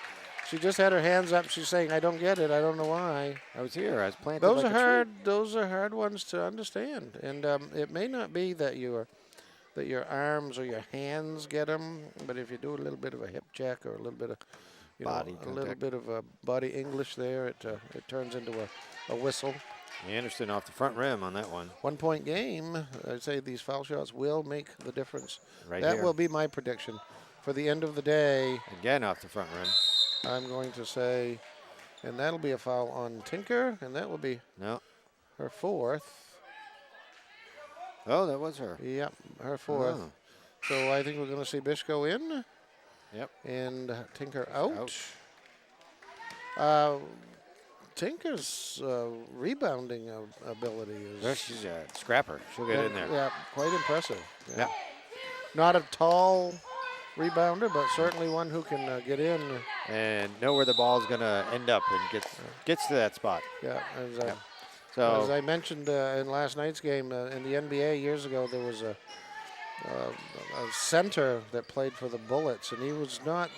[SPEAKER 2] She just had her hands up. She's saying, "I don't get it. I don't know why."
[SPEAKER 4] I was here. I was planted
[SPEAKER 2] Those
[SPEAKER 4] like
[SPEAKER 2] are
[SPEAKER 4] a tree.
[SPEAKER 2] hard. Those are hard ones to understand. And it may not be that your arms or your hands get them, but if you do a little bit of a hip check or a little bit of
[SPEAKER 4] Body
[SPEAKER 2] a little
[SPEAKER 4] contact.
[SPEAKER 2] bit of a body English there, it turns into a whistle.
[SPEAKER 4] Anderson off the front rim on that one.
[SPEAKER 2] 1-point game. I'd say these foul shots will make the difference.
[SPEAKER 4] Right
[SPEAKER 2] That
[SPEAKER 4] here.
[SPEAKER 2] will be my prediction. For the end of the day,
[SPEAKER 4] Again off the front rim.
[SPEAKER 2] I'm going to say, and that'll be a foul on Tinker, and that will be
[SPEAKER 4] No.
[SPEAKER 2] her 4th.
[SPEAKER 4] Oh, that was her.
[SPEAKER 2] Yep, her 4th.
[SPEAKER 4] Oh.
[SPEAKER 2] So I think we're going to see Bish go in.
[SPEAKER 4] Yep.
[SPEAKER 2] And Tinker out.
[SPEAKER 4] Out.
[SPEAKER 2] Tinker's rebounding ability
[SPEAKER 4] There
[SPEAKER 2] is
[SPEAKER 4] she's a scrapper. She'll get in there.
[SPEAKER 2] Yeah, quite impressive.
[SPEAKER 4] Yeah.
[SPEAKER 2] Not a tall rebounder, but certainly one who can get in.
[SPEAKER 4] And know where the ball is going to end up and gets to that spot.
[SPEAKER 2] Yeah, as
[SPEAKER 4] So
[SPEAKER 2] I mentioned in last night's game in the NBA years ago, there was a center that played for the Bullets, and he was not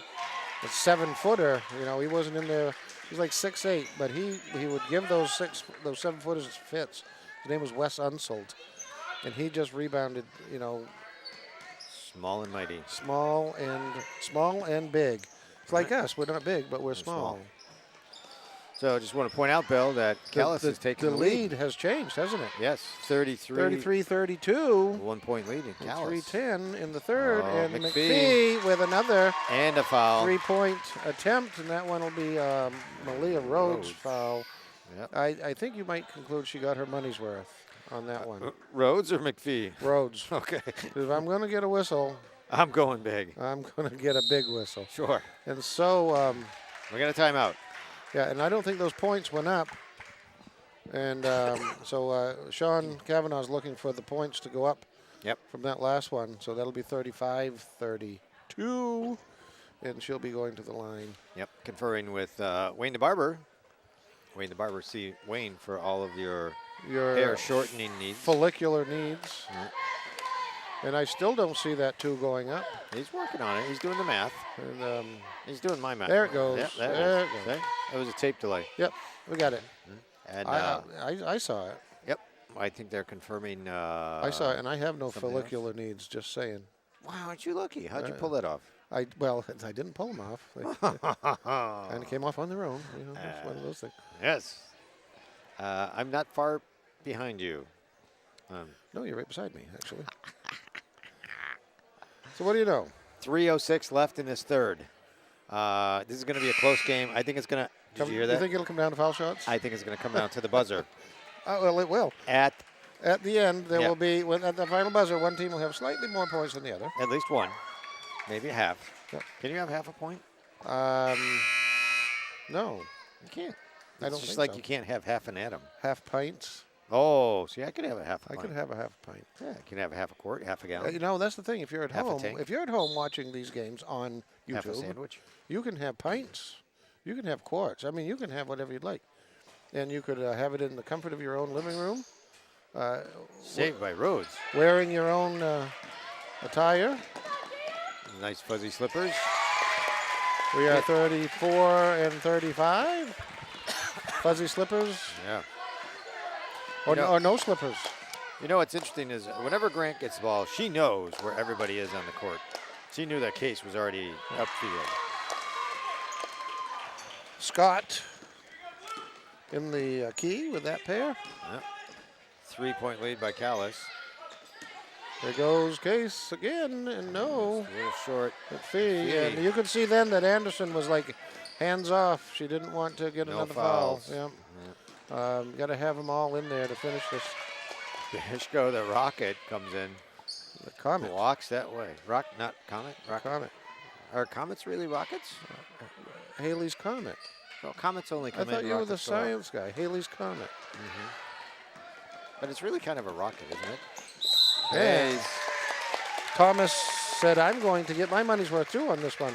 [SPEAKER 2] a 7-footer. He wasn't in there. He was like 6'8", but he would give those 7-footers fits. His name was Wes Unsold, and he just rebounded.
[SPEAKER 4] small and mighty.
[SPEAKER 2] Small and big. It's like us. We're not big, but we're small.
[SPEAKER 4] So I just want to point out, Bill, that Calais has taken
[SPEAKER 2] the lead has changed, hasn't it?
[SPEAKER 4] Yes, 33.
[SPEAKER 2] 33-32.
[SPEAKER 4] 1 point lead in Calais.
[SPEAKER 2] 3:10 in the third,
[SPEAKER 4] Oh,
[SPEAKER 2] and
[SPEAKER 4] McPhee.
[SPEAKER 2] McPhee with another
[SPEAKER 4] And a foul.
[SPEAKER 2] 3-point attempt, and that one will be Malia Rhodes' foul.
[SPEAKER 4] Yep.
[SPEAKER 2] I think you might conclude she got her money's worth on that one.
[SPEAKER 4] Rhodes or McPhee?
[SPEAKER 2] Rhodes.
[SPEAKER 4] Okay.
[SPEAKER 2] If I'm going to get a whistle,
[SPEAKER 4] I'm going big.
[SPEAKER 2] I'm going to get a big whistle.
[SPEAKER 4] Sure.
[SPEAKER 2] And so,
[SPEAKER 4] We got a timeout.
[SPEAKER 2] yeah, and I don't think those points went up. And so Sean Kavanaugh's looking for the points to go up from that last one. So that'll be 35-32, and she'll be going to the line.
[SPEAKER 4] Yep, conferring with Wayne the Barber. Wayne the Barber, see Wayne for all of your hair shortening needs.
[SPEAKER 2] Follicular needs.
[SPEAKER 4] Yeah.
[SPEAKER 2] And I still don't see that 2 going up.
[SPEAKER 4] He's working on it. He's doing the math.
[SPEAKER 2] And
[SPEAKER 4] He's doing my math.
[SPEAKER 2] there it goes.
[SPEAKER 4] Yep,
[SPEAKER 2] There it goes.
[SPEAKER 4] See? That was a tape delay.
[SPEAKER 2] Yep, we got it.
[SPEAKER 4] And
[SPEAKER 2] I saw it.
[SPEAKER 4] yep, I think they're confirming.
[SPEAKER 2] I saw it, and I have no
[SPEAKER 4] something
[SPEAKER 2] follicular needs, just saying.
[SPEAKER 4] Wow, aren't you lucky? How'd you pull that off?
[SPEAKER 2] Well, I didn't pull them off. They kind of came off on their own. You know, it's one of those things.
[SPEAKER 4] Yes. I'm not far behind you.
[SPEAKER 2] No, you're right beside me, actually. So what do you know?
[SPEAKER 4] 3:06 left in this third. This is going to be a close game. I think it's going to. Did you hear that?
[SPEAKER 2] You think it'll come down to foul shots?
[SPEAKER 4] I think it's going to come down to the buzzer.
[SPEAKER 2] Well, it will.
[SPEAKER 4] At
[SPEAKER 2] the end, there
[SPEAKER 4] Yeah.
[SPEAKER 2] will be, at the final buzzer, one team will have slightly more points than the other.
[SPEAKER 4] at least one, maybe a half.
[SPEAKER 2] Yep.
[SPEAKER 4] Can you have half a point?
[SPEAKER 2] No,
[SPEAKER 4] You can't.
[SPEAKER 2] I
[SPEAKER 4] It's
[SPEAKER 2] don't
[SPEAKER 4] just
[SPEAKER 2] think
[SPEAKER 4] like
[SPEAKER 2] so.
[SPEAKER 4] you can't have half an atom.
[SPEAKER 2] half pints.
[SPEAKER 4] Oh, see, I could have a half a
[SPEAKER 2] I
[SPEAKER 4] pint.
[SPEAKER 2] could have a half pint.
[SPEAKER 4] Yeah, I can have a half a quart, half a gallon,
[SPEAKER 2] You know, that's the thing. If you're at
[SPEAKER 4] Half a
[SPEAKER 2] home,
[SPEAKER 4] tank.
[SPEAKER 2] if you're at home watching these games on
[SPEAKER 4] half a
[SPEAKER 2] YouTube,
[SPEAKER 4] sandwich.
[SPEAKER 2] you can have pints. You can have quarts. I mean, you can have whatever you'd like. And you could have it in the comfort of your own living room,
[SPEAKER 4] Saved by Rhodes.
[SPEAKER 2] wearing your own attire.
[SPEAKER 4] Nice fuzzy slippers.
[SPEAKER 2] We are 34 and 35. Fuzzy slippers
[SPEAKER 4] Yeah.
[SPEAKER 2] or,
[SPEAKER 4] You know-
[SPEAKER 2] or no slippers.
[SPEAKER 4] You know what's interesting is whenever Grant gets the ball, she knows where everybody is on the court. She knew that Case was already upfield.
[SPEAKER 2] Scott in the key with that pair.
[SPEAKER 4] Yep. 3-point lead by Calais.
[SPEAKER 2] There goes Case again, and no.
[SPEAKER 4] A little short.
[SPEAKER 2] McPhee.
[SPEAKER 4] McPhee.
[SPEAKER 2] And you could see then that Anderson was like hands off. She didn't want to get
[SPEAKER 4] No
[SPEAKER 2] another
[SPEAKER 4] fouls.
[SPEAKER 2] foul. Yeah. Got to have them all in there to finish this.
[SPEAKER 4] Bishko, the Rocket, comes in.
[SPEAKER 2] The Comet.
[SPEAKER 4] Walks that way. Not Comet? Rocket.
[SPEAKER 2] Comet.
[SPEAKER 4] Are Comets really rockets?
[SPEAKER 2] Haley's Comet.
[SPEAKER 4] Well, Comets only
[SPEAKER 2] I
[SPEAKER 4] come in.
[SPEAKER 2] thought you were the
[SPEAKER 4] rockets go up.
[SPEAKER 2] science guy. Haley's Comet.
[SPEAKER 4] But it's really kind of a rocket, isn't it?
[SPEAKER 2] Yeah.
[SPEAKER 4] Hayes.
[SPEAKER 2] Thomas said, I'm going to get my money's worth too on this one.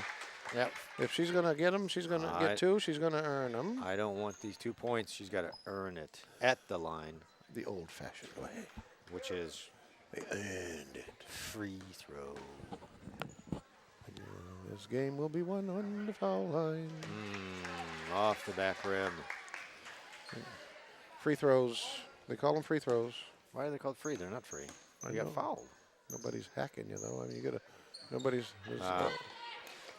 [SPEAKER 4] Yep.
[SPEAKER 2] If she's going to get them, she's going to get 2. She's going to earn them.
[SPEAKER 4] I don't want these 2 points. She's got to earn it at the line,
[SPEAKER 2] The old-fashioned way.
[SPEAKER 4] which is
[SPEAKER 2] They earned it.
[SPEAKER 4] free throw.
[SPEAKER 2] This game will be won on the foul line.
[SPEAKER 4] Off the back rim.
[SPEAKER 2] Free throws. They call them free throws.
[SPEAKER 4] Why are they called free? They're not free.
[SPEAKER 2] I
[SPEAKER 4] You got
[SPEAKER 2] know.
[SPEAKER 4] fouled.
[SPEAKER 2] Nobody's hacking you, though. I mean, you got to. Nobody's.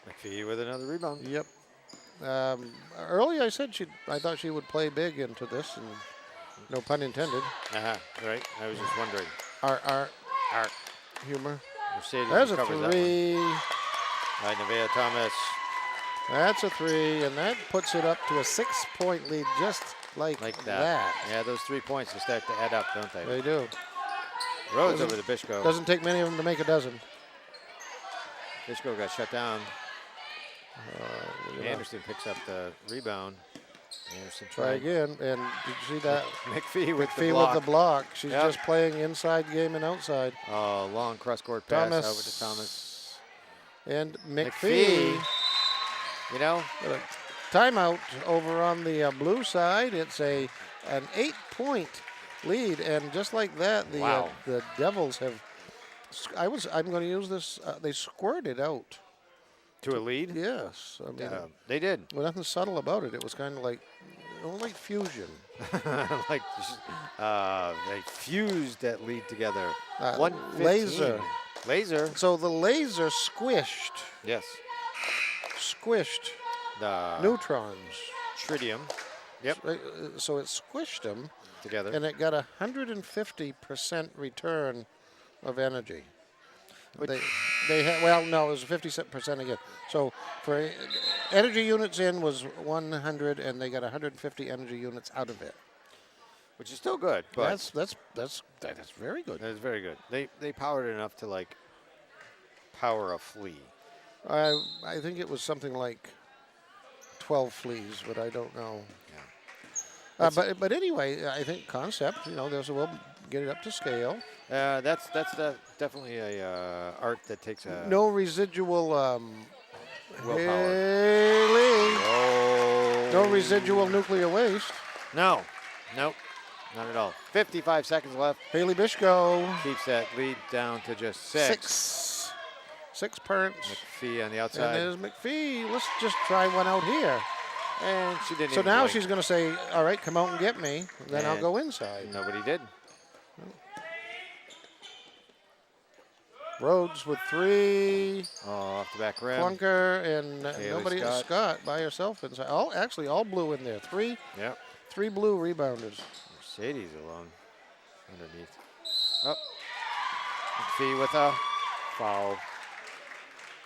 [SPEAKER 4] McPhee with another rebound.
[SPEAKER 2] Yep. Early, I said I thought she would play big into this, and no pun intended.
[SPEAKER 4] Right. I was just wondering.
[SPEAKER 2] Art
[SPEAKER 4] Art.
[SPEAKER 2] humor.
[SPEAKER 4] Mercedes
[SPEAKER 2] There's a
[SPEAKER 4] recovers that one.
[SPEAKER 2] 3.
[SPEAKER 4] By Nevaeh Thomas.
[SPEAKER 2] That's a 3, and that puts it up to a 6-point lead, just like that.
[SPEAKER 4] Yeah, those 3 points will start to add up, don't they?
[SPEAKER 2] They do.
[SPEAKER 4] Rhodes over the Bishko.
[SPEAKER 2] Doesn't take many of them to make a dozen.
[SPEAKER 4] Bishko got shut down.
[SPEAKER 2] Look at that.
[SPEAKER 4] Anderson picks up the rebound. Anderson
[SPEAKER 2] Try
[SPEAKER 4] tried.
[SPEAKER 2] again, and did you see that?
[SPEAKER 4] McPhee with the
[SPEAKER 2] McPhee
[SPEAKER 4] block.
[SPEAKER 2] with the block. She's
[SPEAKER 4] Yep.
[SPEAKER 2] just playing inside game and outside.
[SPEAKER 4] Long cross-court pass
[SPEAKER 2] Thomas.
[SPEAKER 4] over to Thomas.
[SPEAKER 2] And McPhee.
[SPEAKER 4] You know,
[SPEAKER 2] Got a timeout over on the blue side. It's an 8-point lead, and just like that,
[SPEAKER 4] Wow.
[SPEAKER 2] the Devils have. I'm going to use this. They squirted out.
[SPEAKER 4] to a lead.
[SPEAKER 2] Yes, I mean,
[SPEAKER 4] They did.
[SPEAKER 2] well, nothing subtle about it. It was kind of like fusion.
[SPEAKER 4] Like they fused that lead together. 115.
[SPEAKER 2] Laser.
[SPEAKER 4] Laser.
[SPEAKER 2] So the laser squished
[SPEAKER 4] Yes.
[SPEAKER 2] the
[SPEAKER 4] The
[SPEAKER 2] neutrons.
[SPEAKER 4] tritium. Yep.
[SPEAKER 2] So it squished them,
[SPEAKER 4] Together.
[SPEAKER 2] and it got 150% return of energy.
[SPEAKER 4] Which-
[SPEAKER 2] They had, well, no, it was 50% again. So for energy units in was 100, and they got 150 energy units out of it.
[SPEAKER 4] Which is still good, but
[SPEAKER 2] That's very good.
[SPEAKER 4] that is very good. They powered it enough to like power a flea.
[SPEAKER 2] I think it was something like 12 fleas, but I don't know.
[SPEAKER 4] Yeah.
[SPEAKER 2] But anyway, I think concept. We'll get it up to scale.
[SPEAKER 4] That's definitely a art that takes a
[SPEAKER 2] No residual.
[SPEAKER 4] willpower.
[SPEAKER 2] Haley.
[SPEAKER 4] Oh.
[SPEAKER 2] No residual nuclear waste.
[SPEAKER 4] No, nope, not at all. 55 seconds left.
[SPEAKER 2] Haley Bishko.
[SPEAKER 4] Keeps that lead down to just 6.
[SPEAKER 2] 6 parents.
[SPEAKER 4] McPhee on the
[SPEAKER 2] And
[SPEAKER 4] outside.
[SPEAKER 2] there's McPhee. Let's just try one out here.
[SPEAKER 4] And she didn't
[SPEAKER 2] So
[SPEAKER 4] even
[SPEAKER 2] now
[SPEAKER 4] blink.
[SPEAKER 2] she's going to say, all right, come out and get me. Then I'll
[SPEAKER 4] And
[SPEAKER 2] go inside.
[SPEAKER 4] Nobody did.
[SPEAKER 2] Rhodes with 3.
[SPEAKER 4] Oh, off the back rim.
[SPEAKER 2] Clunker and
[SPEAKER 4] Haley
[SPEAKER 2] nobody.
[SPEAKER 4] Scott.
[SPEAKER 2] By herself inside. Actually, all blue in there. 3
[SPEAKER 4] Yep.
[SPEAKER 2] blue rebounders.
[SPEAKER 4] Mercedes alone underneath. Oh. McPhee with a foul.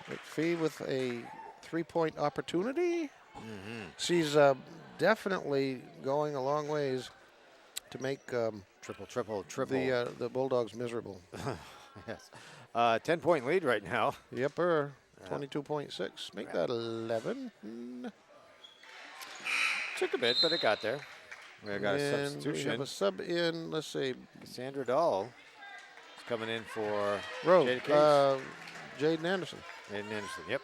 [SPEAKER 2] McPhee with a 3-point opportunity.
[SPEAKER 4] Mm-hmm.
[SPEAKER 2] She's definitely going a long ways to make
[SPEAKER 4] Triple.
[SPEAKER 2] the Bulldogs miserable.
[SPEAKER 4] Yes. 10-point lead right now.
[SPEAKER 2] Yepper. 22.6. Make that 11.
[SPEAKER 4] Took a bit, but it got there. We got a
[SPEAKER 2] And we
[SPEAKER 4] substitution.
[SPEAKER 2] have a sub in. Let's see.
[SPEAKER 4] Cassandra Dahl is coming in for
[SPEAKER 2] Rose.
[SPEAKER 4] Jada Case.
[SPEAKER 2] Jaden Anderson.
[SPEAKER 4] And Anderson. Yep.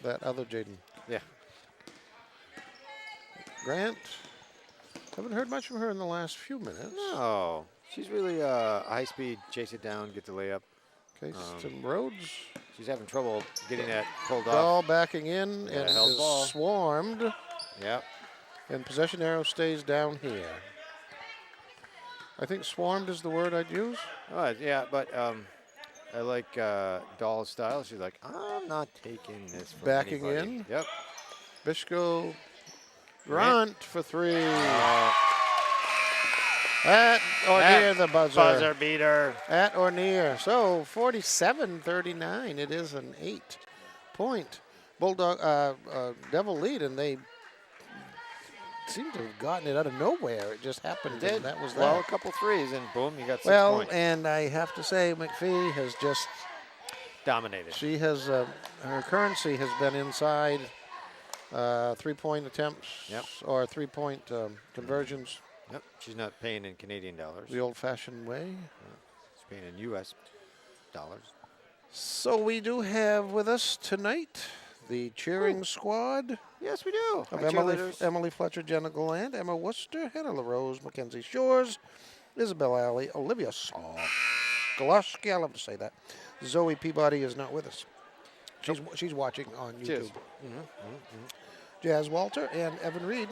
[SPEAKER 2] That other Jaden.
[SPEAKER 4] Yeah.
[SPEAKER 2] Grant. Haven't heard much from her in the last few minutes.
[SPEAKER 4] No. She's really high speed, chase it down, get the layup.
[SPEAKER 2] Okay, some Rhodes.
[SPEAKER 4] She's having trouble getting that pulled
[SPEAKER 2] Ball
[SPEAKER 4] off.
[SPEAKER 2] backing in
[SPEAKER 4] Yeah,
[SPEAKER 2] and
[SPEAKER 4] held
[SPEAKER 2] is
[SPEAKER 4] ball.
[SPEAKER 2] swarmed.
[SPEAKER 4] Yep.
[SPEAKER 2] And possession arrow stays down here. I think swarmed is the word I'd use.
[SPEAKER 4] Oh, yeah, but I like Dahl's style. She's like, I'm not taking this from
[SPEAKER 2] Backing
[SPEAKER 4] anybody.
[SPEAKER 2] in.
[SPEAKER 4] Yep.
[SPEAKER 2] Bishko. Grant for 3.
[SPEAKER 4] Uh,
[SPEAKER 2] At or
[SPEAKER 4] At
[SPEAKER 2] near the buzzer.
[SPEAKER 4] Buzzer beater.
[SPEAKER 2] At or near. So 47-39. It is an 8-point Bulldog Devil lead, and they seem to have gotten it out of nowhere. It just happened.
[SPEAKER 4] Did.
[SPEAKER 2] And that was
[SPEAKER 4] Well,
[SPEAKER 2] that.
[SPEAKER 4] a couple threes, and boom, you got 6
[SPEAKER 2] Well,
[SPEAKER 4] points.
[SPEAKER 2] and I have to say, McPhee has just.
[SPEAKER 4] Dominated.
[SPEAKER 2] She has her currency has been inside 3-point attempts.
[SPEAKER 4] Yep.
[SPEAKER 2] Or 3-point conversions.
[SPEAKER 4] Yep. She's not paying in Canadian dollars.
[SPEAKER 2] The old-fashioned way.
[SPEAKER 4] She's paying in U.S. dollars.
[SPEAKER 2] So we do have with us tonight the cheering squad
[SPEAKER 4] Yes, we do.
[SPEAKER 2] of
[SPEAKER 4] Hi, cheerleaders.
[SPEAKER 2] Emily Fletcher, Jenna Gallant, Emma Worcester, Hannah LaRose, Mackenzie Shores, Isabel Alley, Olivia Goloski, I love to say that. Zoe Peabody is not with us. She's watching on YouTube.
[SPEAKER 4] Cheers.
[SPEAKER 2] Jazz Walter and Evan Reed.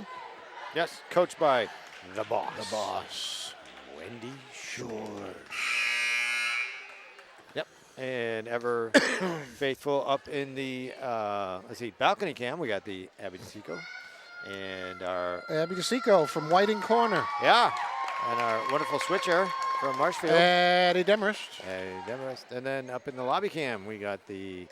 [SPEAKER 4] Yes, coached by the boss.
[SPEAKER 2] The boss.
[SPEAKER 4] Wendy Shore. Yep. And ever faithful up in the, let's see, balcony cam, we got the Abby DeSico. And our,
[SPEAKER 2] Abby DeSico from Whiting Corner.
[SPEAKER 4] yeah, and our wonderful switcher from Marshfield.
[SPEAKER 2] Eddie Demarest.
[SPEAKER 4] Demarest. And then up in the lobby cam, we got the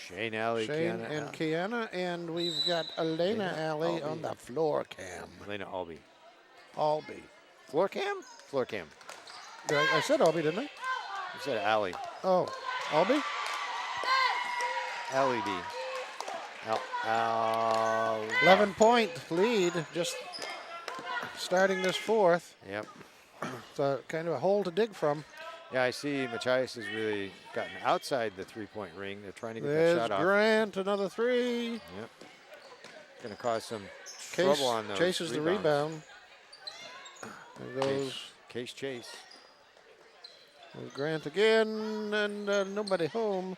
[SPEAKER 4] Shane Alley.
[SPEAKER 2] Shane
[SPEAKER 4] Kiana
[SPEAKER 2] and
[SPEAKER 4] Al-
[SPEAKER 2] Kiana. And we've got Elena Alley on the floor cam.
[SPEAKER 4] Elena Albee.
[SPEAKER 2] Albee.
[SPEAKER 4] Floor cam? Floor cam.
[SPEAKER 2] I said Albee, didn't I?
[SPEAKER 4] You said Alley.
[SPEAKER 2] Oh, Albee?
[SPEAKER 4] LED.
[SPEAKER 2] 11-point lead, just starting this fourth.
[SPEAKER 4] Yep.
[SPEAKER 2] It's a kind of a hole to dig from.
[SPEAKER 4] Yeah, I see Machias has really gotten outside the three-point ring. They're trying to get that
[SPEAKER 2] There's
[SPEAKER 4] shot off.
[SPEAKER 2] Grant, another 3.
[SPEAKER 4] Yep. Going to cause some
[SPEAKER 2] Case
[SPEAKER 4] trouble on those
[SPEAKER 2] chases the rebound. There goes
[SPEAKER 4] Case chase.
[SPEAKER 2] Grant again, and nobody home.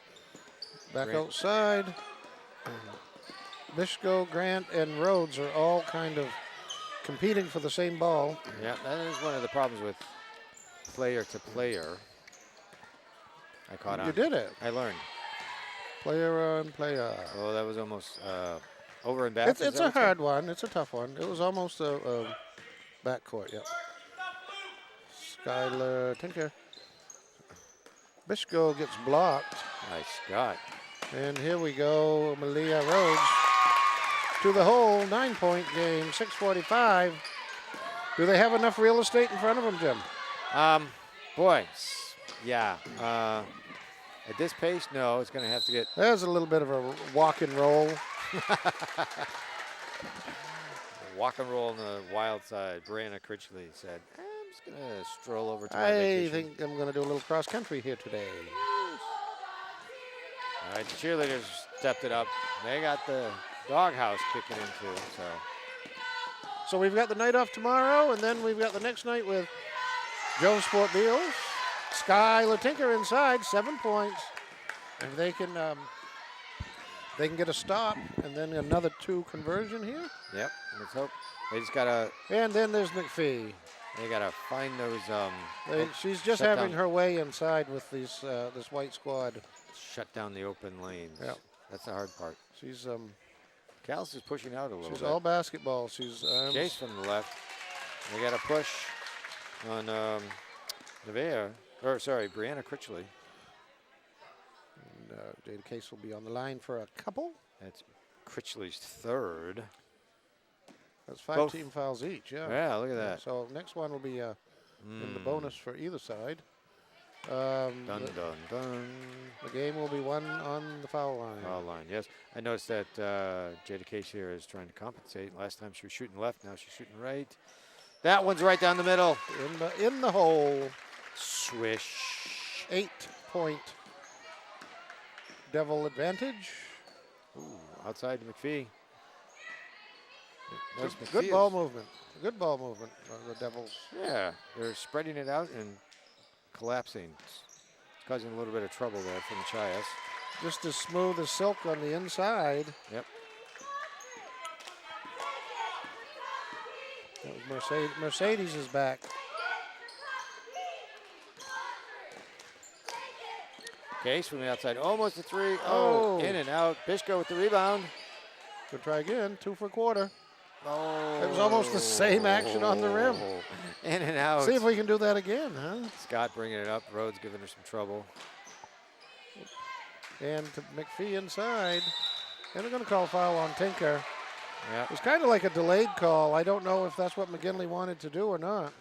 [SPEAKER 2] Back
[SPEAKER 4] Grant.
[SPEAKER 2] outside. Bishko, Grant, and Rhodes are all kind of competing for the same ball.
[SPEAKER 4] Yeah, that is one of the problems with player to player. I caught on.
[SPEAKER 2] You did it.
[SPEAKER 4] I learned.
[SPEAKER 2] Player on player.
[SPEAKER 4] Oh, that was almost over and back.
[SPEAKER 2] It's a hard one. It's a tough one. It was almost a backcourt, yep. Skylar Tinker. Bishko gets blocked.
[SPEAKER 4] Nice, Scott.
[SPEAKER 2] And here we go, Malia Rhodes to the hole, 9-point game, 6:45. Do they have enough real estate in front of them, Jim?
[SPEAKER 4] Boy, yeah. At this pace, no, it's going to have to get.
[SPEAKER 2] There's a little bit of a walk and roll.
[SPEAKER 4] Walk and roll on the wild side. Brianna Critchley said, I'm just going to stroll over to my
[SPEAKER 2] I
[SPEAKER 4] vacation.
[SPEAKER 2] think I'm going to do a little cross country here today.
[SPEAKER 4] All right, the cheerleaders stepped it up. They got the doghouse kicking in too, so.
[SPEAKER 2] So we've got the night off tomorrow, and then we've got the next night with Joe Sport Beals. Skylar Tinker inside, 7 points. And they can get a stop, and then another 2 conversion here.
[SPEAKER 4] Yep, let's hope. They just got to.
[SPEAKER 2] And then there's McPhee.
[SPEAKER 4] They got to find those.
[SPEAKER 2] She's just
[SPEAKER 4] shut
[SPEAKER 2] having
[SPEAKER 4] down-
[SPEAKER 2] her way inside with these this white squad.
[SPEAKER 4] Shut down the open lanes.
[SPEAKER 2] Yep.
[SPEAKER 4] That's the hard part.
[SPEAKER 2] She's
[SPEAKER 4] Calais is pushing out a little
[SPEAKER 2] she's
[SPEAKER 4] bit.
[SPEAKER 2] all basketball. She's
[SPEAKER 4] Case from the left. They got a push on Brianna Critchley.
[SPEAKER 2] And, Jada Case will be on the line for a couple.
[SPEAKER 4] That's Critchley's third.
[SPEAKER 2] That's 5
[SPEAKER 4] Both.
[SPEAKER 2] team fouls each. Yeah.
[SPEAKER 4] Yeah, look at that.
[SPEAKER 2] So next one will be in the bonus for either side.
[SPEAKER 4] Dun, dun, dun.
[SPEAKER 2] The game will be won on the foul line.
[SPEAKER 4] Foul line, yes. I noticed that Jada Case here is trying to compensate. Last time she was shooting left, now she's shooting right. That one's right down the middle.
[SPEAKER 2] In the hole.
[SPEAKER 4] Swish.
[SPEAKER 2] 8-point Devil advantage.
[SPEAKER 4] Ooh, outside to McPhee. Nice
[SPEAKER 2] Good
[SPEAKER 4] McPhee
[SPEAKER 2] ball
[SPEAKER 4] is-
[SPEAKER 2] movement. Good ball movement on the Devils.
[SPEAKER 4] Yeah, they're spreading it out and collapsing. It's causing a little bit of trouble there for Machias.
[SPEAKER 2] Just as smooth as silk on the inside.
[SPEAKER 4] Yep.
[SPEAKER 2] That was Mercedes. Mercedes is back.
[SPEAKER 4] Case from the outside, almost a 3.
[SPEAKER 2] Oh.
[SPEAKER 4] In and out. Bishko with the rebound.
[SPEAKER 2] We'll try again. 2 for a quarter.
[SPEAKER 4] Oh.
[SPEAKER 2] It was almost the same action on the rim.
[SPEAKER 4] In and out.
[SPEAKER 2] See if we can do that again, huh?
[SPEAKER 4] Scott bringing it up. Rhodes giving her some trouble.
[SPEAKER 2] And to McPhee inside. And they're going to call a foul on Tinker.
[SPEAKER 4] Yeah.
[SPEAKER 2] It was kind of like a delayed call. I don't know if that's what McGinley wanted to do or not.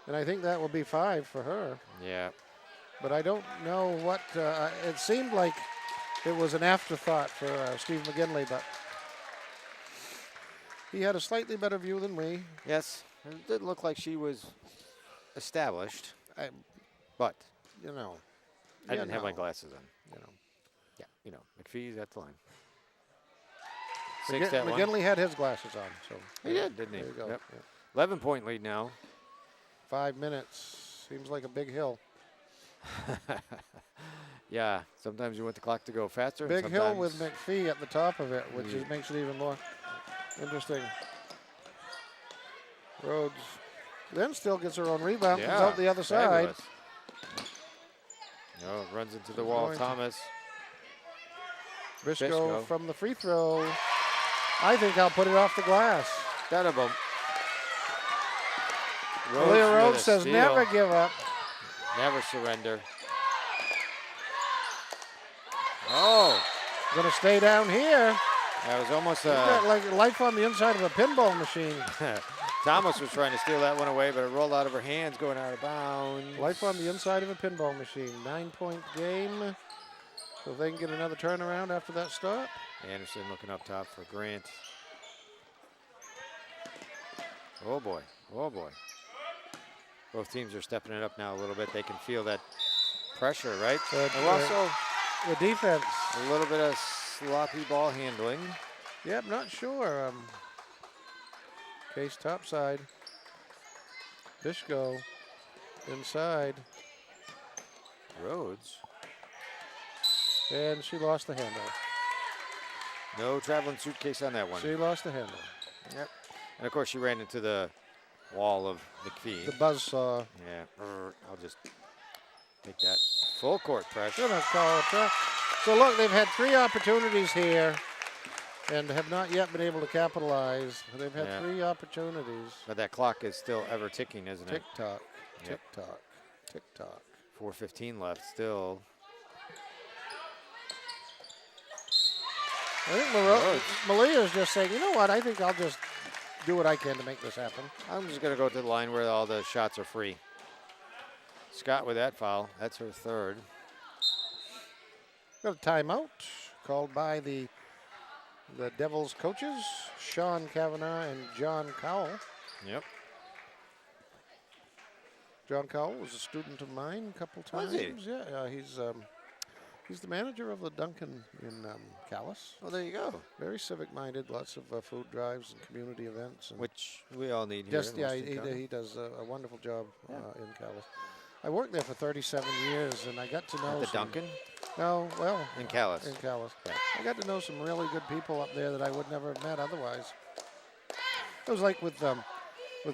[SPEAKER 2] And I think that will be 5 for her.
[SPEAKER 4] Yeah.
[SPEAKER 2] But I don't know what, it seemed like it was an afterthought for Steve McGinley, but he had a slightly better view than we.
[SPEAKER 4] Yes. It did look like she was established,
[SPEAKER 2] I,
[SPEAKER 4] but
[SPEAKER 2] you know.
[SPEAKER 4] I
[SPEAKER 2] you
[SPEAKER 4] didn't have my
[SPEAKER 2] know,
[SPEAKER 4] glasses on.
[SPEAKER 2] You know.
[SPEAKER 4] Yeah, McPhee's at the line. 6 that one.
[SPEAKER 2] McGinley had his glasses on, so.
[SPEAKER 4] He did, didn't he?
[SPEAKER 2] There you go.
[SPEAKER 4] Yep.
[SPEAKER 2] Yeah.
[SPEAKER 4] 11-point lead now.
[SPEAKER 2] 5 minutes. Seems like a big hill.
[SPEAKER 4] Yeah, sometimes you want the clock to go faster.
[SPEAKER 2] Big hill
[SPEAKER 4] sometimes-
[SPEAKER 2] with McPhee at the top of it, which is, makes it even more interesting. Rhodes then still gets her own rebound, comes out the other side.
[SPEAKER 4] fabulous. No, runs into the wall.
[SPEAKER 2] going to-
[SPEAKER 4] Thomas.
[SPEAKER 2] Briscoe
[SPEAKER 4] Briscoe.
[SPEAKER 2] from the free throw. I think I'll put it off the glass.
[SPEAKER 4] Got him.
[SPEAKER 2] Leah Rhodes says never give up.
[SPEAKER 4] Never surrender. Oh,
[SPEAKER 2] Gonna stay down here.
[SPEAKER 4] that was almost
[SPEAKER 2] You've got like life on the inside of a pinball machine.
[SPEAKER 4] Thomas was trying to steal that one away, but it rolled out of her hands, going out of bounds.
[SPEAKER 2] Life on the inside of a pinball machine. 9-point game. So if they can get another turnaround after that stop.
[SPEAKER 4] Anderson looking up top for Grant. Oh boy, oh boy. Both teams are stepping it up now a little bit. They can feel that pressure, right?
[SPEAKER 2] But,
[SPEAKER 4] and also
[SPEAKER 2] the defense.
[SPEAKER 4] a little bit of sloppy ball handling.
[SPEAKER 2] Yep, not sure. Case topside. Bishko inside.
[SPEAKER 4] Rhodes.
[SPEAKER 2] And she lost the handle.
[SPEAKER 4] No traveling suitcase on that one.
[SPEAKER 2] She lost the handle.
[SPEAKER 4] Yep. And of course she ran into the wall of McPhee.
[SPEAKER 2] The buzzsaw.
[SPEAKER 4] Yeah. I'll just take that. Full court pressure.
[SPEAKER 2] Gonna call it. So look, they've had 3 opportunities here and have not yet been able to capitalize. They've had
[SPEAKER 4] Yeah.
[SPEAKER 2] 3 opportunities.
[SPEAKER 4] But that clock is still ever ticking, isn't
[SPEAKER 2] Tick
[SPEAKER 4] it?
[SPEAKER 2] tock,
[SPEAKER 4] Yep.
[SPEAKER 2] tick tock, tick tock.
[SPEAKER 4] 4:15 left still.
[SPEAKER 2] I think Malia is just saying, you know what? I think I'll just do what I can to make this happen.
[SPEAKER 4] I'm just going to go to the line where all the shots are free. Scott with that foul. That's her third.
[SPEAKER 2] Got a timeout called by the Devils coaches, Sean Kavanagh and John Cowell.
[SPEAKER 4] Yep.
[SPEAKER 2] John Cowell was a student of mine a couple times.
[SPEAKER 4] Was he?
[SPEAKER 2] Yeah, he's the manager of the Duncan in Calais.
[SPEAKER 4] Oh, there you go.
[SPEAKER 2] Very civic-minded, lots of food drives and community events. And
[SPEAKER 4] Which we all need here.
[SPEAKER 2] just
[SPEAKER 4] in
[SPEAKER 2] yeah,
[SPEAKER 4] Western County.
[SPEAKER 2] he does a wonderful job in Calais. I worked there for 37 years, and I got to know
[SPEAKER 4] At the
[SPEAKER 2] some-
[SPEAKER 4] Duncan
[SPEAKER 2] No, well,
[SPEAKER 4] in Calais.
[SPEAKER 2] in Calais.
[SPEAKER 4] Yeah.
[SPEAKER 2] I got to know some really good people up there that I would never have met otherwise. It was like with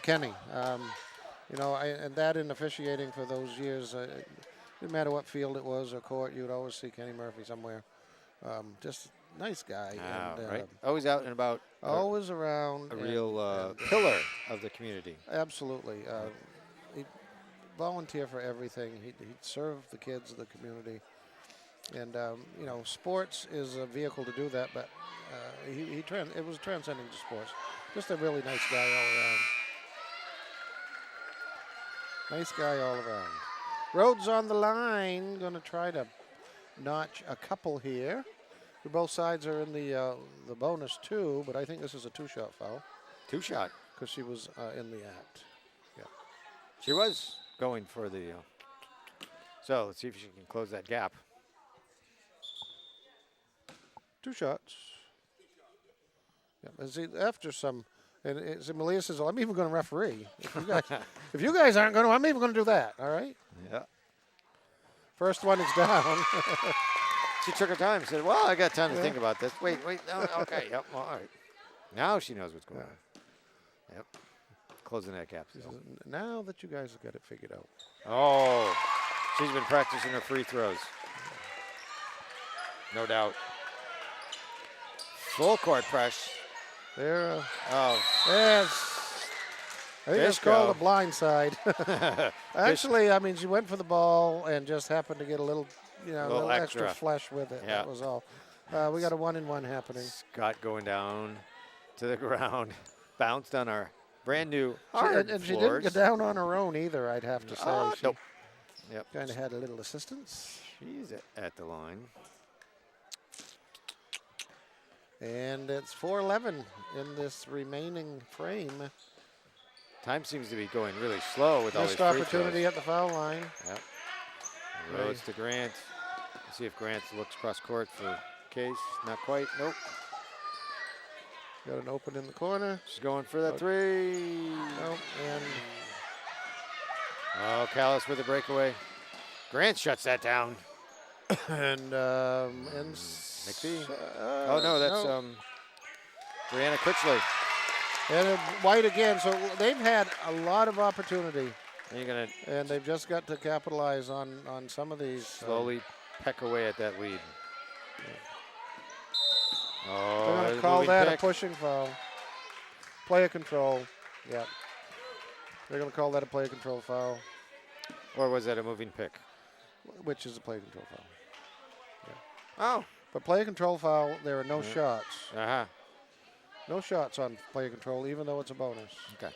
[SPEAKER 2] Kenny, you know, and that in officiating for those years, didn't matter what field it was or court, you'd always see Kenny Murphy somewhere. Just nice guy.
[SPEAKER 4] Ah,
[SPEAKER 2] and,
[SPEAKER 4] right. Always out and about.
[SPEAKER 2] Always around.
[SPEAKER 4] A
[SPEAKER 2] and-
[SPEAKER 4] real
[SPEAKER 2] and-
[SPEAKER 4] pillar of the community.
[SPEAKER 2] Absolutely. He'd volunteer for everything. He'd serve the kids of the community. And, you know, sports is a vehicle to do that, but it was transcending to sports. Just a really nice guy all around. Nice guy all around. Rhodes on the line. Going to try to notch a couple here. Both sides are in the bonus 2, but I think this is a 2-shot foul
[SPEAKER 4] 2-shot.
[SPEAKER 2] because she was in the act. Yeah.
[SPEAKER 4] She was going for the. So let's see if she can close that gap.
[SPEAKER 2] 2 shots. Yeah, and see, after some, and so Malia says, well, I'm even going to referee. If you guys aren't going to, I'm even going to do that, all right?
[SPEAKER 4] Yeah.
[SPEAKER 2] First one is down.
[SPEAKER 4] She took her time. Said, "Well, I got time to think about this." Wait. No, okay. Yep. Well, all right. Now she knows what's going on. Yep. Closing that gap. Still.
[SPEAKER 2] Now that you guys have got it figured out.
[SPEAKER 4] Oh, she's been practicing her free throws. No doubt. Full court press.
[SPEAKER 2] There.
[SPEAKER 4] Oh,
[SPEAKER 2] Yes. I think it's called a blind side. Actually, I mean, she went for the ball and just happened to get a little, you know, a little extra flesh with it.
[SPEAKER 4] Yeah.
[SPEAKER 2] That was all. We got a 1-and-1 happening.
[SPEAKER 4] Scott going down to the ground. Bounced on our brand new hard
[SPEAKER 2] And she
[SPEAKER 4] floors.
[SPEAKER 2] didn't go down on her own either, I'd have to say. She
[SPEAKER 4] Nope. Yep.
[SPEAKER 2] kind of had a little assistance.
[SPEAKER 4] She's at the line.
[SPEAKER 2] And it's 4:11 in this remaining frame.
[SPEAKER 4] Time seems to be going really slow with all these
[SPEAKER 2] Missed
[SPEAKER 4] free
[SPEAKER 2] opportunity
[SPEAKER 4] throws.
[SPEAKER 2] at the foul line.
[SPEAKER 4] Yep. Rhodes to Grant. Let's see if Grant looks cross court for Case. Not quite. Nope.
[SPEAKER 2] Got an open in the corner.
[SPEAKER 4] She's going for that 3.
[SPEAKER 2] Nope. And
[SPEAKER 4] Oh, Calais with a breakaway. Grant shuts that down. McPhee. Oh no, that's Brianna Critchley.
[SPEAKER 2] and White again. So they've had a lot of opportunity,
[SPEAKER 4] And you're gonna
[SPEAKER 2] and they've just got to capitalize on some of these.
[SPEAKER 4] slowly peck away at that lead.
[SPEAKER 2] They're
[SPEAKER 4] Oh,
[SPEAKER 2] going
[SPEAKER 4] there's
[SPEAKER 2] to
[SPEAKER 4] a
[SPEAKER 2] call
[SPEAKER 4] moving
[SPEAKER 2] that
[SPEAKER 4] pick.
[SPEAKER 2] a pushing foul. Player control. Yep. They're going to call that a player control foul,
[SPEAKER 4] Or was that a moving pick?
[SPEAKER 2] which is a player control foul.
[SPEAKER 4] Oh.
[SPEAKER 2] But player control foul, there are no shots.
[SPEAKER 4] Uh-huh.
[SPEAKER 2] No shots on player control, even though it's a bonus.
[SPEAKER 4] Okay.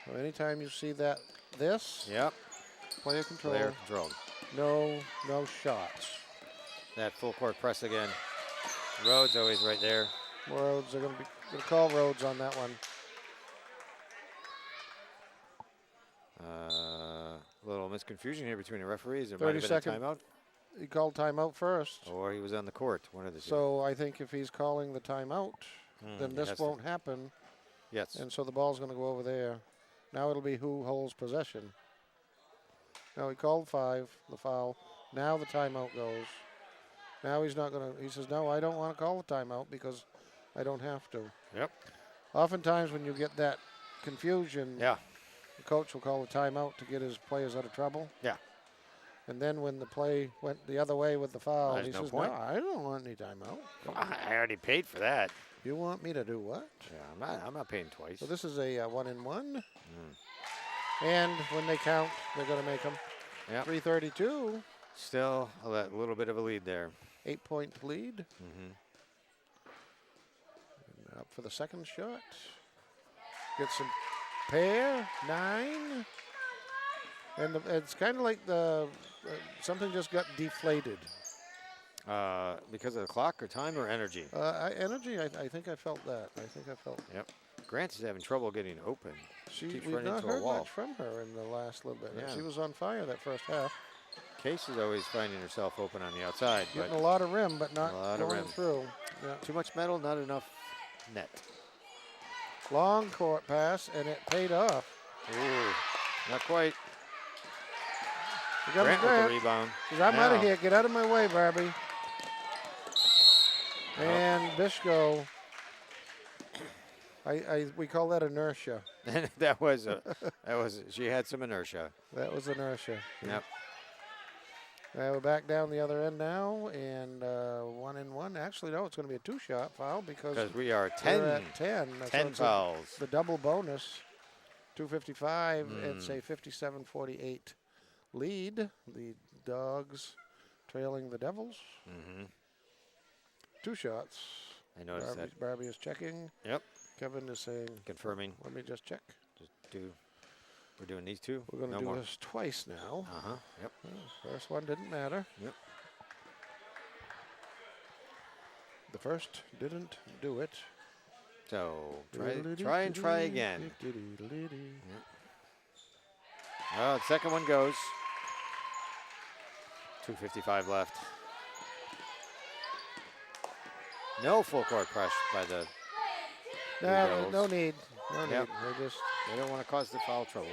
[SPEAKER 2] So anytime you see that,
[SPEAKER 4] Yep.
[SPEAKER 2] player control,
[SPEAKER 4] Player controlled.
[SPEAKER 2] no shots.
[SPEAKER 4] That full court press again. Rhodes always right there.
[SPEAKER 2] Rhodes, they're going to call Rhodes on that one.
[SPEAKER 4] A little misconfusion here between the referees. There
[SPEAKER 2] 30
[SPEAKER 4] might have been a
[SPEAKER 2] second.
[SPEAKER 4] timeout.
[SPEAKER 2] He called timeout first.
[SPEAKER 4] Or he was on the court. One of the two.
[SPEAKER 2] So I think if he's calling the timeout, then
[SPEAKER 4] he
[SPEAKER 2] this
[SPEAKER 4] has to.
[SPEAKER 2] won't happen.
[SPEAKER 4] Yes.
[SPEAKER 2] And so the ball's going to go over there. Now it'll be who holds possession. Now he called 5, the foul. Now the timeout goes. Now he's not going to, he says, no, I don't want to call the timeout because I don't have to.
[SPEAKER 4] Yep.
[SPEAKER 2] Oftentimes when you get that confusion,
[SPEAKER 4] Yeah.
[SPEAKER 2] the coach will call the timeout to get his players out of trouble.
[SPEAKER 4] Yeah.
[SPEAKER 2] And then when the play went the other way with the foul,
[SPEAKER 4] There's
[SPEAKER 2] he
[SPEAKER 4] no
[SPEAKER 2] says,
[SPEAKER 4] point.
[SPEAKER 2] no, I don't want any timeout.
[SPEAKER 4] I already paid for that.
[SPEAKER 2] You want me to do what?
[SPEAKER 4] Yeah, I'm not paying twice.
[SPEAKER 2] So this is a 1-1. And when they count, they're going to make them.
[SPEAKER 4] Yep.
[SPEAKER 2] 332.
[SPEAKER 4] Still a little bit of a lead there.
[SPEAKER 2] 8-point lead.
[SPEAKER 4] Mm-hmm.
[SPEAKER 2] Up for the second shot. Get some pair. 9. And it's kind of like something just got deflated.
[SPEAKER 4] Because of the clock or time or energy?
[SPEAKER 2] Energy, I think I felt that.
[SPEAKER 4] Yep. Grant's is having trouble getting open. Keeps
[SPEAKER 2] We've
[SPEAKER 4] running
[SPEAKER 2] not
[SPEAKER 4] into a
[SPEAKER 2] heard
[SPEAKER 4] wall.
[SPEAKER 2] much from her in the last little bit.
[SPEAKER 4] Yeah.
[SPEAKER 2] She was on fire that first half.
[SPEAKER 4] Case is always finding herself open on the outside.
[SPEAKER 2] Getting
[SPEAKER 4] but
[SPEAKER 2] a lot of rim, but not
[SPEAKER 4] a lot of
[SPEAKER 2] going
[SPEAKER 4] rim.
[SPEAKER 2] through. Yeah.
[SPEAKER 4] Too much metal, not enough net.
[SPEAKER 2] Long court pass, and it paid off.
[SPEAKER 4] Ooh, not quite.
[SPEAKER 2] You got
[SPEAKER 4] Grant with the rebound.
[SPEAKER 2] I'm out of
[SPEAKER 4] Now.
[SPEAKER 2] here. Get out of my way, Barbie. And Bishko. We call that inertia.
[SPEAKER 4] that was she had some inertia.
[SPEAKER 2] That was inertia.
[SPEAKER 4] Yep.
[SPEAKER 2] We're back down the other end now, and 1-1. Actually, no, it's going to be a 2-shot foul because
[SPEAKER 4] we are
[SPEAKER 2] we're at 10.
[SPEAKER 4] 10 fouls.
[SPEAKER 2] The double bonus, 255. It's a 57-48 lead. The Dogs trailing the Devils.
[SPEAKER 4] Mm-hmm.
[SPEAKER 2] 2 shots.
[SPEAKER 4] I noticed that.
[SPEAKER 2] Barbie is checking.
[SPEAKER 4] Yep.
[SPEAKER 2] Kevin is saying.
[SPEAKER 4] Confirming.
[SPEAKER 2] Let me just check.
[SPEAKER 4] We're doing these two?
[SPEAKER 2] We're going to do
[SPEAKER 4] more.
[SPEAKER 2] this twice now.
[SPEAKER 4] Uh-huh. Yep.
[SPEAKER 2] First one didn't matter.
[SPEAKER 4] Yep.
[SPEAKER 2] The first didn't do it.
[SPEAKER 4] So try again. Yep. Oh, the second one goes. 2:55 left. No full court press by the
[SPEAKER 2] No, no need. No need.
[SPEAKER 4] Yep.
[SPEAKER 2] They
[SPEAKER 4] don't want to cause the foul trouble.